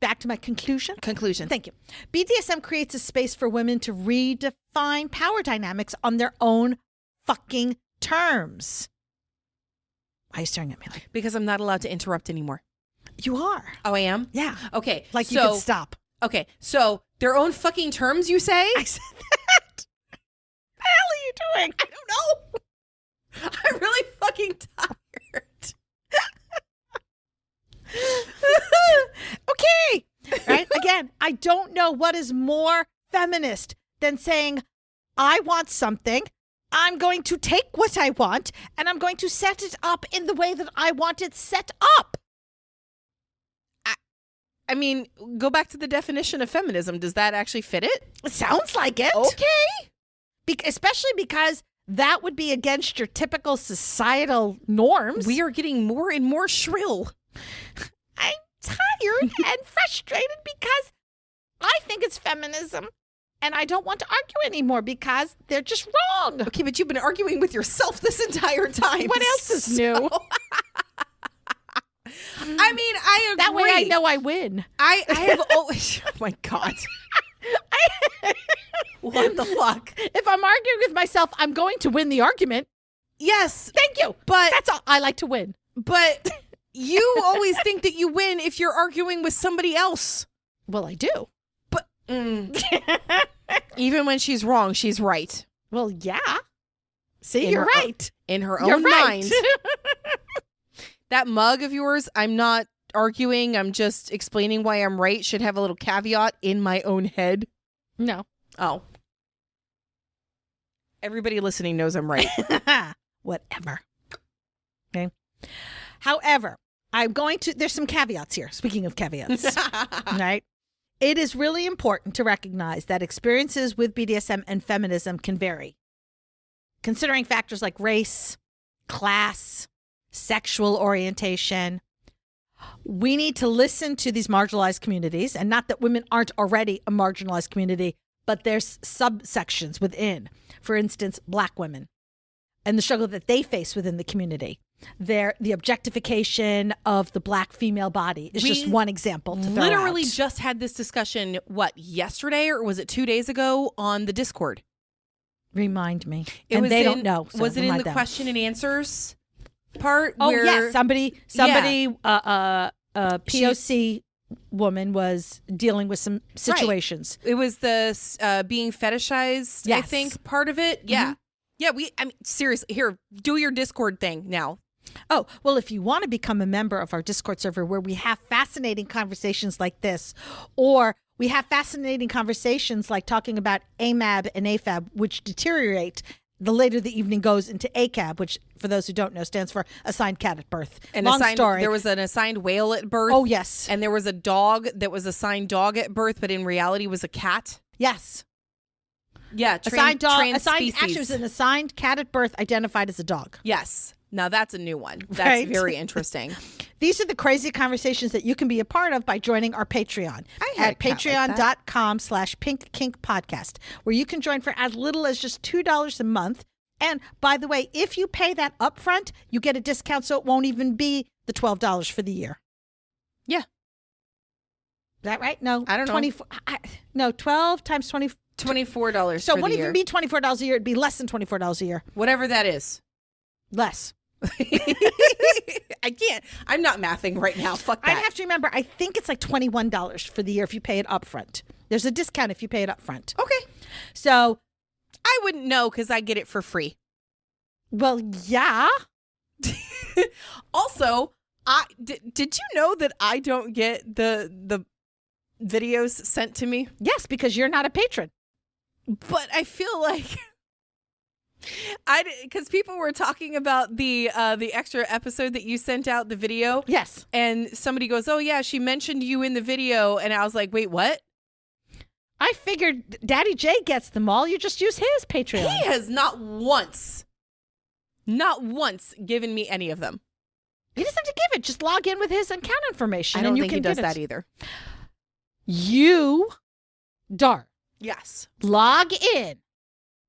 back to my conclusion. conclusion. Thank you. BDSM creates a space for women to redefine power dynamics on their own fucking terms. Why are you staring at me like Because I'm not allowed to interrupt anymore. you are? Oh, I am? Yeah. Okay. Like you could stop. Okay. So their own fucking terms, you say? I said that. What the hell are you doing? I don't know. I'm really fucking tired. Okay. Right? Again, I don't know what is more feminist than saying, I want something. I'm going to take what I want and I'm going to set it up in the way that I want it set up. I mean, go back to the definition of feminism. Does that actually fit it? It sounds like it. Okay. Especially because that would be against your typical societal norms. We are getting more and more shrill. I'm tired and frustrated because I think it's feminism and I don't want to argue anymore because they're just wrong. Okay, but you've been arguing with yourself this entire time. What else is new? I mean, I agree. That way I know I win. I have always... Oh, my God. What the fuck? If I'm arguing with myself, I'm going to win the argument. Yes. Thank you. But that's all. I like to win. But you always think that you win if you're arguing with somebody else. Well, I do. But even when she's wrong, she's right. Well, yeah. See, you're right. In her You're own right. mind. That mug of yours, I'm not arguing. I'm just explaining why I'm right. Should have a little caveat in my own head. No. Oh. Everybody listening knows I'm right. Whatever. Okay. However, there's some caveats here. Speaking of caveats, right? It is really important to recognize that experiences with BDSM and feminism can vary. Considering factors like race, class, sexual orientation, we need to listen to these marginalized communities, and not that women aren't already a marginalized community, but there's subsections within. For instance, Black women and the struggle that they face within the community. the objectification of the Black female body is just one example to throw Literally out. just had this discussion, yesterday or was it 2 days ago on the Discord? Remind me. They don't know. So was it in the them. question and answers part? Oh, where, yes. Somebody, POC woman was dealing with some situations. Right. It was the being fetishized, yes. I think, part of it. Yeah. Yeah, seriously, here, do your Discord thing now. Oh, well, if you want to become a member of our Discord server where we have fascinating conversations like this, or we have fascinating conversations like talking about AMAB and AFAB, which deteriorate the later the evening goes into ACAB, which, for those who don't know, stands for assigned cat at birth. Long story. There was an assigned whale at birth. Oh, yes. And there was a dog that was assigned dog at birth, but in reality was a cat. Yes. Yeah. Assigned dog. Species. Actually, it was an assigned cat at birth identified as a dog. Yes. Now that's a new one. That's Right. very interesting. These are the crazy conversations that you can be a part of by joining our Patreon at patreon.com/pinkkinkpodcast, where you can join for as little as just $2 a month. And by the way, if you pay that upfront, you get a discount, so it won't even be the $12 for the year. Yeah. Is that right? No, I don't know. 24. No, 12 times 20. $24. So for it won't the even year. be $24 a year. It'd be less than $24 a year. Whatever that is. Less. I can't. I'm not mathing right now. Fuck that. I have to remember, I think it's like $21 for the year if you pay it upfront. There's a discount if you pay it upfront. Okay. So, I wouldn't know because I get it for free. well, yeah. Also, did you know that I don't get the videos sent to me? Yes, because you're not a patron. But I feel like because people were talking about the extra episode that you sent out, the video. Yes. And somebody goes, "Oh yeah, she mentioned you in the video," and I was like, "Wait, what?" I figured Daddy J gets them all. You just use his Patreon. He has not once given me any of them. He doesn't have to give it. Just log in with his account information. I don't and you think can he does get that it. either. You, Dar, Yes. log in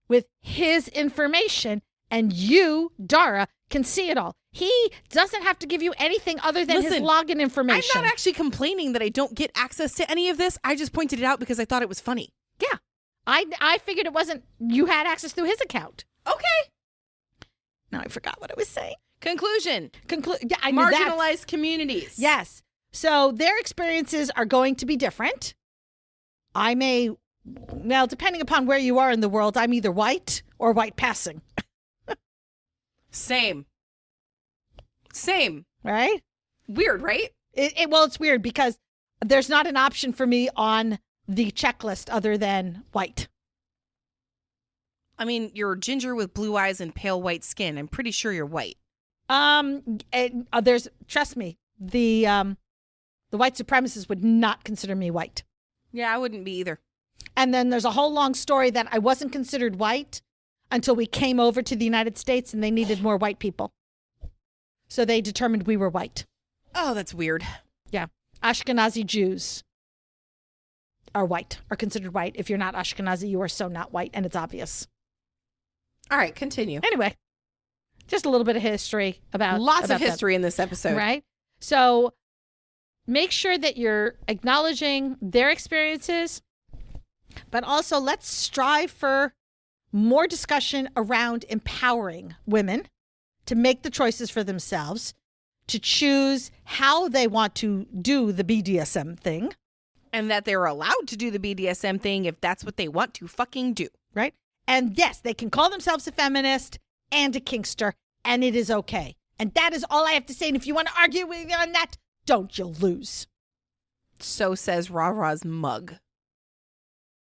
with his information, and you, Dara, can see it all. He doesn't have to give you anything other than his Listen, login information. I'm not actually complaining that I don't get access to any of this. I just pointed it out because I thought it was funny. Yeah. I figured it wasn't, you had access through his account. Okay. Now I forgot what I was saying. Conclusion. Yeah, I knew that. Marginalized communities. Yes. So their experiences are going to be different. Well, depending upon where you are in the world, I'm either white or white passing. Same. Right? Weird, right? Well, it's weird because there's not an option for me on the checklist other than white. I mean, you're ginger with blue eyes and pale white skin. I'm pretty sure you're white. Trust me, the white supremacists would not consider me white. Yeah, I wouldn't be either. And then there's a whole long story that I wasn't considered white until we came over to the United States and they needed more white people. So they determined we were white. Oh, that's weird. Yeah. Ashkenazi Jews are considered white. If you're not Ashkenazi, you are so not white, and it's obvious. All right, continue. Anyway, just a little bit of history about Lots of history in this episode. Right? So make sure that you're acknowledging their experiences, but also let's strive for more discussion around empowering women to make the choices for themselves, to choose how they want to do the BDSM thing. And that they're allowed to do the BDSM thing if that's what they want to fucking do. Right? And yes, they can call themselves a feminist and a kinkster, and it is okay. And that is all I have to say. And if you want to argue with me on that, don't you lose. So says Rah Rah's mug.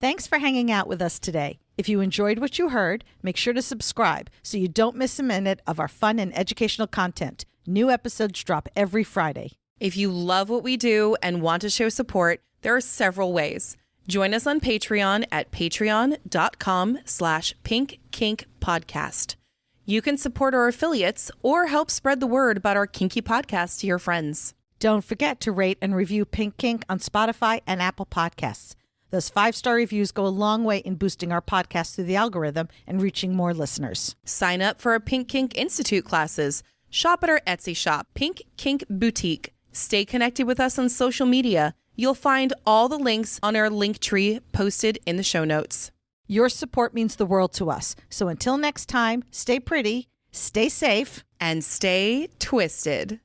Thanks for hanging out with us today. If you enjoyed what you heard, make sure to subscribe so you don't miss a minute of our fun and educational content. New episodes drop every Friday. If you love what we do and want to show support, there are several ways. Join us on Patreon at patreon.com/pinkkinkpodcast. You can support our affiliates or help spread the word about our kinky podcast to your friends. Don't forget to rate and review Pink Kink on Spotify and Apple Podcasts. Those 5-star reviews go a long way in boosting our podcast through the algorithm and reaching more listeners. Sign up for our Pink Kink Institute classes. Shop at our Etsy shop, Pink Kink Boutique. Stay connected with us on social media. You'll find all the links on our link tree posted in the show notes. Your support means the world to us. So until next time, stay pretty, stay safe, and stay twisted.